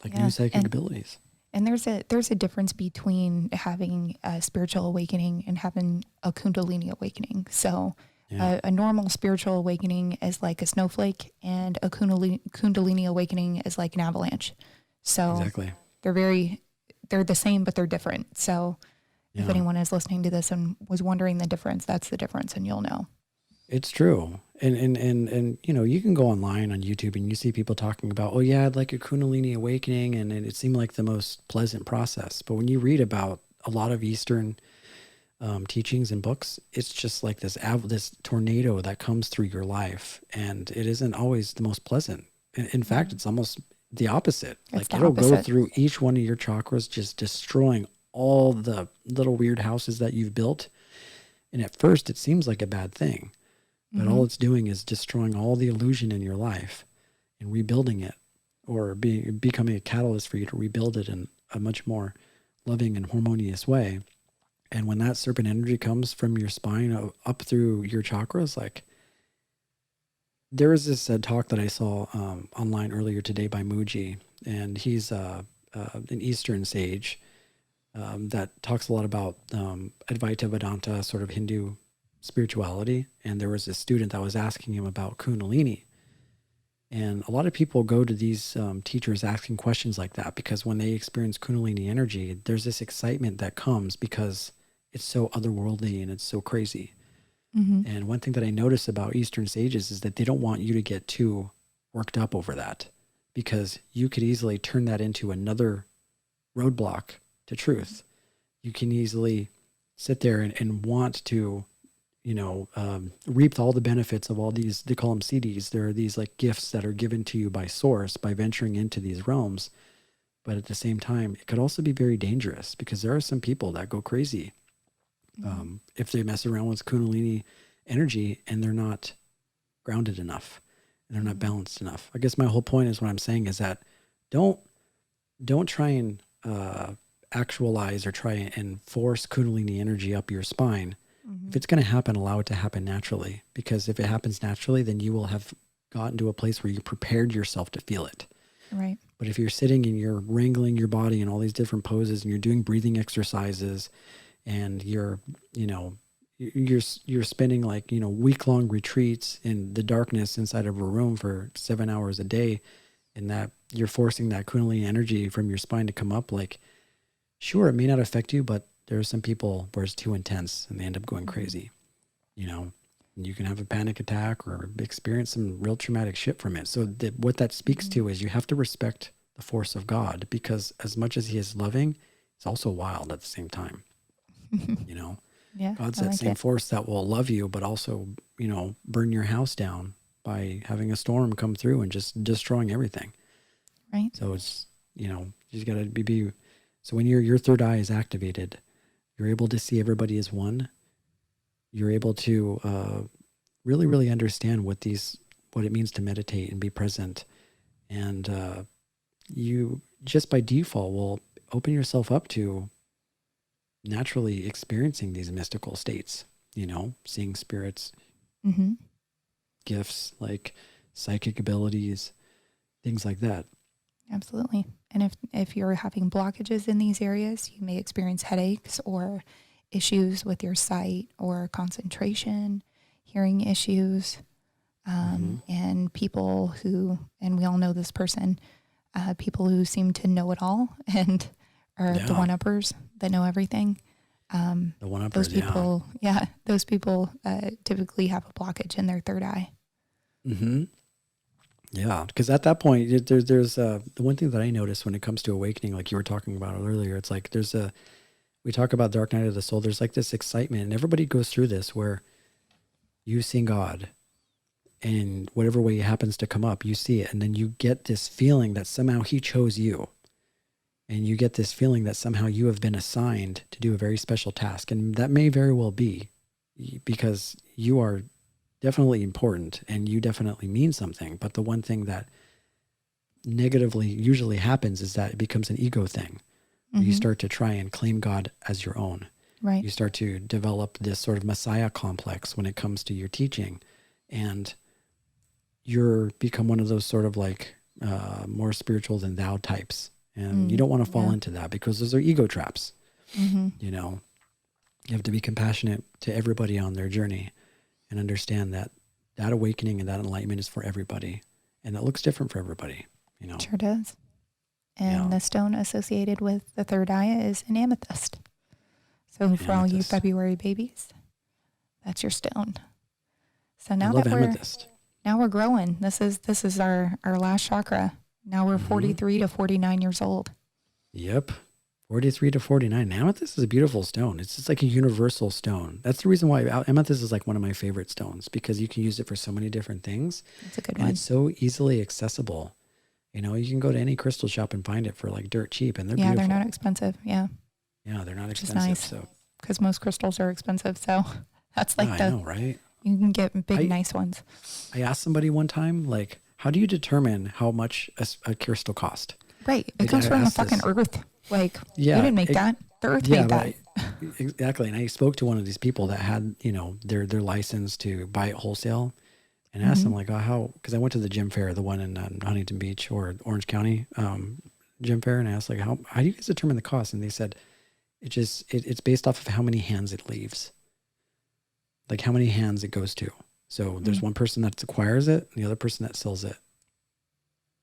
S2: Like new psychic abilities.
S3: And there's a difference between having a spiritual awakening and having a Kundalini awakening. So a normal spiritual awakening is like a snowflake, and a Kundalini awakening is like an avalanche. So
S2: exactly.
S3: They're the same, but they're different. So if anyone is listening to this and was wondering the difference, that's the difference, and you'll know.
S2: It's true. And you know, you can go online on YouTube and you see people talking about, oh yeah, I'd like a Kundalini awakening, and it seemed like the most pleasant process. But when you read about a lot of Eastern teachings and books, it's just like this tornado that comes through your life, and it isn't always the most pleasant. In fact, it's almost the opposite.
S3: It's
S2: Like
S3: the
S2: it'll go
S3: opposite.
S2: through each one of your chakras, just destroying all the little weird houses that you've built. And at first, it seems like a bad thing. But all it's doing is destroying all the illusion in your life and rebuilding it, or becoming a catalyst for you to rebuild it in a much more loving and harmonious way. And when that serpent energy comes from your spine up through your chakras, like there was this talk that I saw online earlier today by Muji, and he's an Eastern sage that talks a lot about Advaita Vedanta, sort of Hindu spirituality. And there was a student that was asking him about Kundalini. And a lot of people go to these teachers asking questions like that because when they experience Kundalini energy, there's this excitement that comes because it's so otherworldly and it's so crazy. And one thing that I notice about Eastern sages is that they don't want you to get too worked up over that, because you could easily turn that into another roadblock to truth. You can easily sit there and want to, you know, reap all the benefits of all these, they call them CDs. There are these like gifts that are given to you by source by venturing into these realms. But at the same time, it could also be very dangerous because there are some people that go crazy if they mess around with Kundalini energy and they're not grounded enough and they're not balanced enough. I guess my whole point is what I'm saying is that don't try and actualize or try and force Kundalini energy up your spine. If it's going to happen, allow it to happen naturally, because if it happens naturally, then you will have gotten to a place where you prepared yourself to feel it.
S3: Right.
S2: But if you're sitting and you're wrangling your body in all these different poses and you're doing breathing exercises and you're, you know, you're spending like, you know, week-long retreats in the darkness inside of a room for 7 hours a day, and that you're forcing that Kundalini energy from your spine to come up, like, sure, it may not affect you, but there are some people where it's too intense and they end up going crazy, you know, and you can have a panic attack or experience some real traumatic shit from it. So what that speaks to is you have to respect the force of God, because as much as he is loving, he's also wild at the same time, you know.
S3: Yeah.
S2: God's
S3: I
S2: that
S3: like
S2: same
S3: it.
S2: force that will love you, but also, you know, burn your house down by having a storm come through and just destroying everything.
S3: Right.
S2: So it's, you know, you just got to be, so when your third eye is activated, you're able to see everybody as one. You're able to really, really understand what it means to meditate and be present. And you just by default will open yourself up to naturally experiencing these mystical states, you know, seeing spirits, gifts like psychic abilities, things like that.
S3: Absolutely. And if you're having blockages in these areas, you may experience headaches or issues with your sight or concentration, hearing issues, and people who, and we all know this person, people who seem to know it all and are the one-uppers that know everything.
S2: The one-uppers,
S3: Those people, those people typically have a blockage in their third eye.
S2: Yeah, because at that point, there's the one thing that I noticed when it comes to awakening, like you were talking about earlier, it's like we talk about dark night of the soul, there's like this excitement, and everybody goes through this where you see God, and whatever way it happens to come up, you see it, and then you get this feeling that somehow he chose you, and you get this feeling that somehow you have been assigned to do a very special task, and that may very well be because you are definitely important and you definitely mean something. But the one thing that negatively usually happens is that it becomes an ego thing. You start to try and claim God as your own.
S3: Right.
S2: You start to develop this sort of Messiah complex when it comes to your teaching, and you're become one of those sort of like more spiritual than thou types. And you don't want to fall into that, because those are ego traps. You know, you have to be compassionate to everybody on their journey and understand that that awakening and that enlightenment is for everybody. And it looks different for everybody, you know.
S3: Sure does. And the stone associated with the third eye is an amethyst. So for all you February babies, that's your stone. So
S2: I
S3: now
S2: love
S3: that
S2: amethyst.
S3: we're growing. This is our last chakra. Now we're 43 to 49 years old.
S2: Yep. 43 to 49. Amethyst is a beautiful stone. It's just like a universal stone. That's the reason why amethyst is like one of my favorite stones, because you can use it for so many different things.
S3: It's a good
S2: And
S3: one.
S2: it's so easily accessible. You know, you can go to any crystal shop and find it for like dirt cheap, and they're
S3: Yeah,
S2: beautiful.
S3: they're not expensive. Yeah,
S2: Yeah, they're not
S3: which is
S2: expensive.
S3: nice.
S2: So
S3: Because most crystals are expensive. So that's like
S2: I know, right?
S3: you can get big, nice ones.
S2: I asked somebody one time, like, how do you determine how much a crystal cost?
S3: Right. It
S2: Like,
S3: comes
S2: I
S3: from the
S2: asked
S3: fucking
S2: this.
S3: earth. Like,
S2: Yeah,
S3: you didn't make that. The earth made that.
S2: Exactly. And I spoke to one of these people that had, you know, their license to buy it wholesale, and asked them like, oh, how? Because I went to the gym fair, the one in Huntington Beach or Orange County gym fair, and I asked like, how do you guys determine the cost? And they said, it's based off of how many hands it leaves, like how many hands it goes to. So there's one person that acquires it, and the other person that sells it.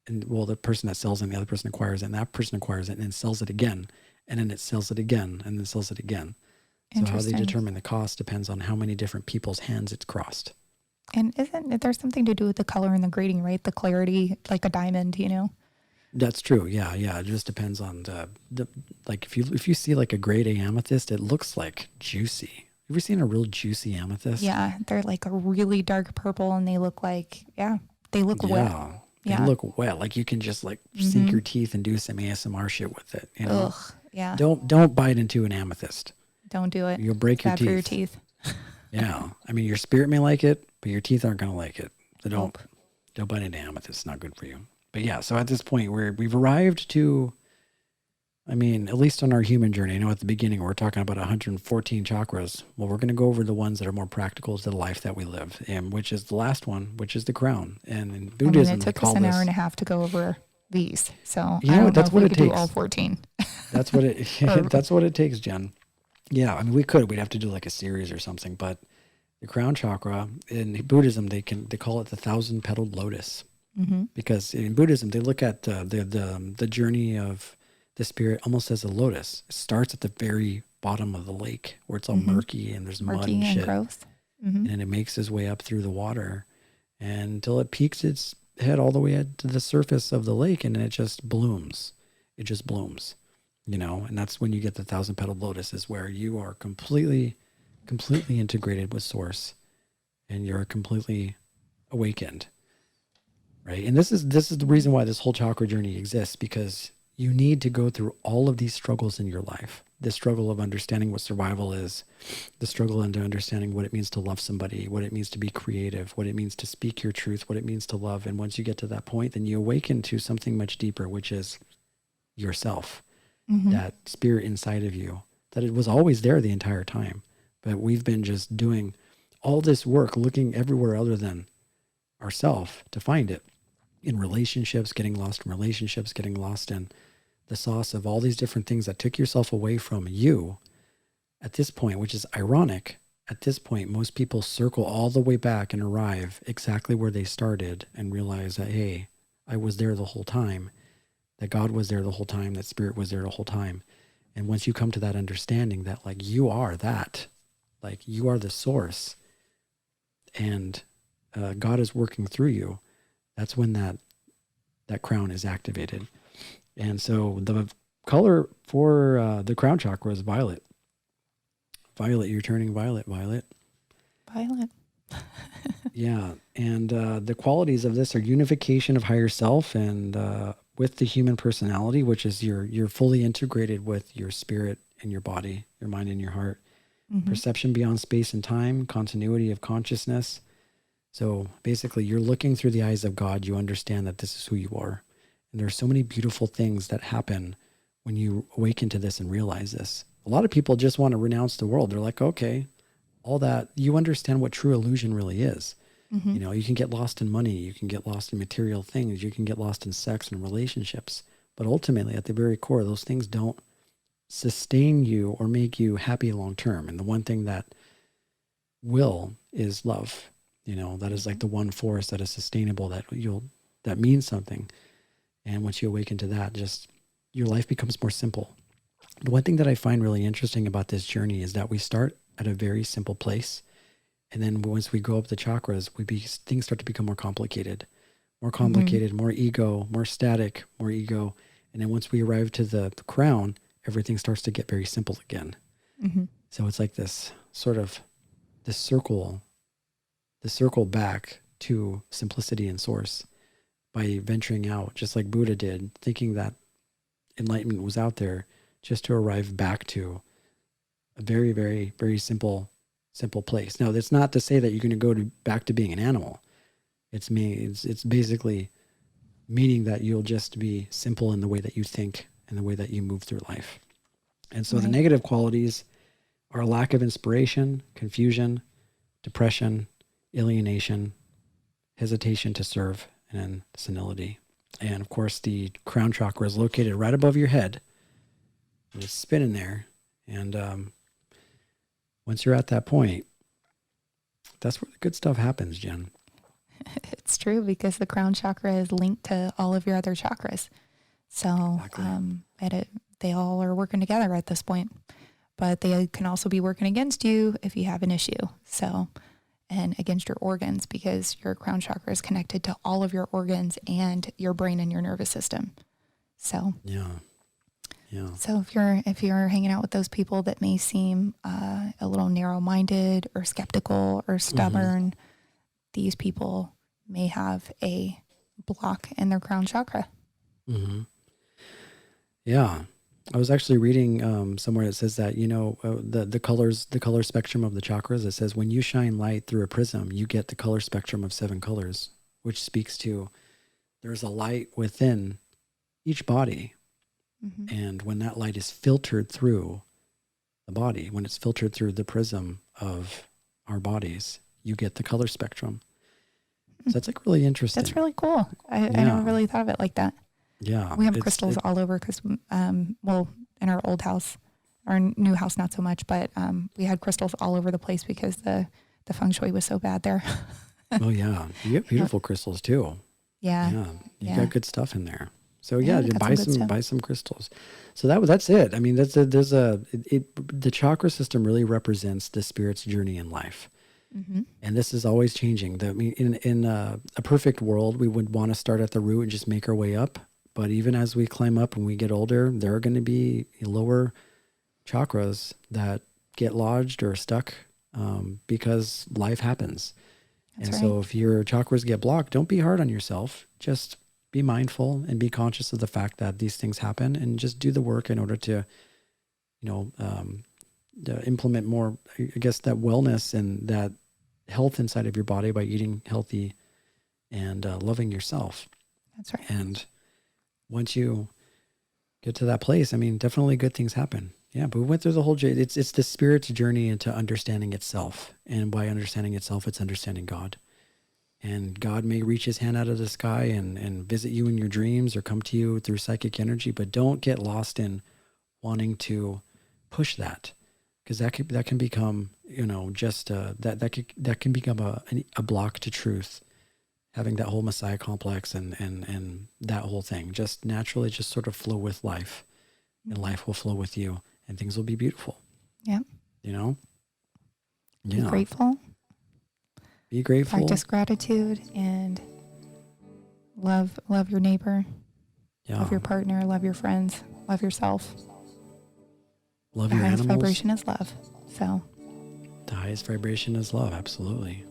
S2: And well, the person that sells it, and the other person acquires it, and that person acquires it and then sells it again, and then it sells it again, and then sells it again. So how they determine the cost depends on how many different people's hands it's crossed.
S3: And isn't there something to do with the color and the grading, right? The clarity, like a diamond, you know?
S2: That's true. Yeah. It just depends on the like if you see like a grade A amethyst, it looks like juicy. You ever seen a real juicy amethyst?
S3: Yeah, they're like a really dark purple, and they look like they look wet.
S2: Yeah. They look wet. Like you can just like sink your teeth and do some ASMR shit with it. You know?
S3: Ugh, yeah.
S2: Don't bite into an amethyst.
S3: Don't do it.
S2: You'll break your
S3: Bad
S2: teeth.
S3: for your teeth.
S2: Yeah. I mean, your spirit may like it, but your teeth aren't going to like it. So don't bite into amethyst. It's not good for you. But yeah, so at this point we've arrived to, I mean, at least on our human journey, I know at the beginning we're talking about 114 chakras. Well, we're going to go over the ones that are more practical to the life that we live, and which is the last one, which is the crown. And in Buddhism,
S3: it took us an hour and a half to go over these. So
S2: you know, that's what it takes.
S3: Do all 14.
S2: That's what it. That's what it takes, Jen. Yeah, I mean, we'd have to do like a series or something, but the crown chakra in Buddhism, they call it the 1,000-petaled lotus, because in Buddhism they look at the journey of the spirit almost as a lotus. It starts at the very bottom of the lake where it's all murky and there's mud and shit,
S3: gross.
S2: and then it makes its way up through the water until it peaks its head all the way to the surface of the lake, and then it just blooms. It just blooms, you know, and that's when you get the 1,000-petaled lotus, is where you are completely integrated with source, and you're completely awakened, right? And this is the reason why this whole chakra journey exists, because you need to go through all of these struggles in your life. The struggle of understanding what survival is, the struggle into understanding what it means to love somebody, what it means to be creative, what it means to speak your truth, what it means to love. And once you get to that point, then you awaken to something much deeper, which is yourself, that spirit inside of you, that it was always there the entire time. But we've been just doing all this work, looking everywhere other than ourselves to find it. In relationships, getting lost in relationships, getting lost in the sauce of all these different things that took yourself away from you. At this point, which is ironic, at this point, most people circle all the way back and arrive exactly where they started and realize that, hey, I was there the whole time, that God was there the whole time, that spirit was there the whole time. And once you come to that understanding that like you are that, like you are the source, and God is working through you, that's when that crown is activated. And so the color for the crown chakra is violet. Violet, you're turning violet.
S3: Violet.
S2: Yeah. And the qualities of this are unification of higher self and with the human personality, which is you're fully integrated with your spirit and your body, your mind and your heart. Perception beyond space and time, continuity of consciousness. So basically, you're looking through the eyes of God. You understand that this is who you are. And there are so many beautiful things that happen when you awaken to this and realize this. A lot of people just want to renounce the world. They're like, okay, all that, you understand what true illusion really is. You know, you can get lost in money. You can get lost in material things. You can get lost in sex and relationships. But ultimately, at the very core, those things don't sustain you or make you happy long term. And the one thing that will is love. You know, that is like the one force that is sustainable, that means something. And once you awaken to that, just your life becomes more simple. The one thing that I find really interesting about this journey is that we start at a very simple place, And then once we go up the chakras, things start to become more complicated, more ego, more static, more ego. And then once we arrive to the crown, everything starts to get very simple again.
S3: Mm-hmm.
S2: So it's like this sort of this circle back to simplicity and source by venturing out, just like Buddha did, thinking that enlightenment was out there, just to arrive back to a very, very, very simple place. Now, that's not to say that you're going to go back to being an animal. It's basically meaning that you'll just be simple in the way that you think and the way that you move through life. And so the negative qualities are lack of inspiration, confusion, depression, alienation, hesitation to serve, and then senility. And of course, the crown chakra is located right above your head. And it's spinning there. And once you're at that point, that's where the good stuff happens, Jen.
S3: It's true, because the crown chakra is linked to all of your other chakras. So
S2: Exactly.
S3: They all are working together at this point. But they can also be working against you if you have an issue. So, and against your organs, because your crown chakra is connected to all of your organs and your brain and your nervous system. So
S2: Yeah.
S3: So if you're hanging out with those people that may seem a little narrow-minded or skeptical or stubborn, these people may have a block in their crown chakra.
S2: Mm-hmm. Yeah. I was actually reading somewhere that says that, the color spectrum of the chakras, it says when you shine light through a prism, you get the color spectrum of 7 colors, which speaks to there's a light within each body.
S3: Mm-hmm.
S2: And when that light is filtered through the body, when it's filtered through the prism of our bodies, you get the color spectrum. So that's like really interesting.
S3: That's really cool. I never really thought of it like that.
S2: Yeah.
S3: We have crystals all over because, in our old house, our new house, not so much, but we had crystals all over the place because the feng shui was so bad there.
S2: Oh, yeah. You get beautiful crystals too.
S3: Yeah.
S2: You got good stuff in there. So
S3: Yeah,
S2: buy some crystals. So that's it. I mean, the chakra system really represents the spirit's journey in life.
S3: Mm-hmm.
S2: And this is always changing. In a perfect world, we would want to start at the root and just make our way up. But even as we climb up and we get older, there are going to be lower chakras that get lodged or stuck because life happens. So if your chakras get blocked, don't be hard on yourself. Just be mindful and be conscious of the fact that these things happen, and just do the work in order to, implement more, I guess, that wellness and that health inside of your body by eating healthy and loving yourself.
S3: That's right.
S2: And once you get to that place, I mean, definitely good things happen. Yeah, but we went through the whole journey. It's the spirit's journey into understanding itself. And by understanding itself, it's understanding God. And God may reach his hand out of the sky and visit you in your dreams or come to you through psychic energy, but don't get lost in wanting to push that, because that can become, that can become a block to truth. Having that whole Messiah complex and that whole thing, just naturally just sort of flow with life, and life will flow with you, and things will be beautiful.
S3: Yeah.
S2: Yeah.
S3: Be grateful.
S2: Be grateful.
S3: Practice gratitude and love your neighbor.
S2: Yeah.
S3: Love your partner. Love your friends. Love yourself.
S2: Love
S3: the
S2: your
S3: highest
S2: animals.
S3: vibration is love. So
S2: the highest vibration is love. Absolutely.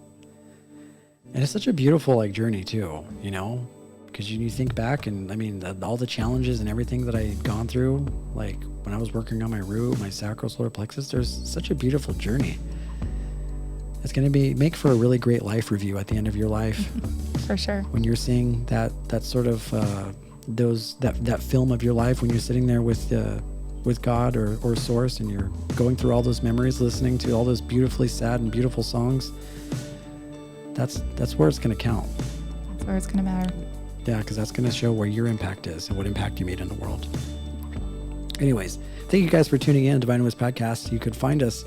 S2: And it's such a beautiful journey too, because you think back, and I mean, all the challenges and everything that I had gone through, like when I was working on my root, my sacral solar plexus, there's such a beautiful journey. It's going to make for a really great life review at the end of your life.
S3: For sure.
S2: When you're seeing that sort of, that film of your life, when you're sitting there with God or source, and you're going through all those memories, listening to all those beautifully sad and beautiful songs, that's where it's going to count.
S3: That's where it's going to matter.
S2: Yeah, because that's going to show where your impact is and what impact you made in the world. Anyways, thank you guys for tuning in to Divine Nobody's Podcast. You could find us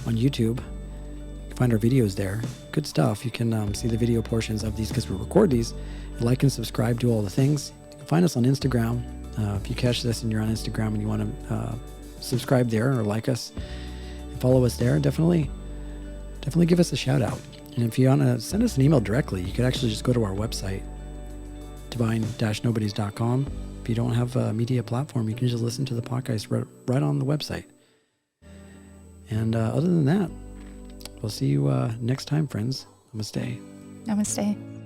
S2: on YouTube. You can find our videos there. Good stuff. You can see the video portions of these because we record these. Like and subscribe, do all the things. You can find us on Instagram. If you catch this and you're on Instagram and you want to subscribe there or like us and follow us there, definitely definitely give us a shout out. And if you want to send us an email directly, you could actually just go to our website, divine-nobodies.com. If you don't have a media platform, you can just listen to the podcast right on the website. And other than that, we'll see you next time, friends. Namaste.
S3: Namaste.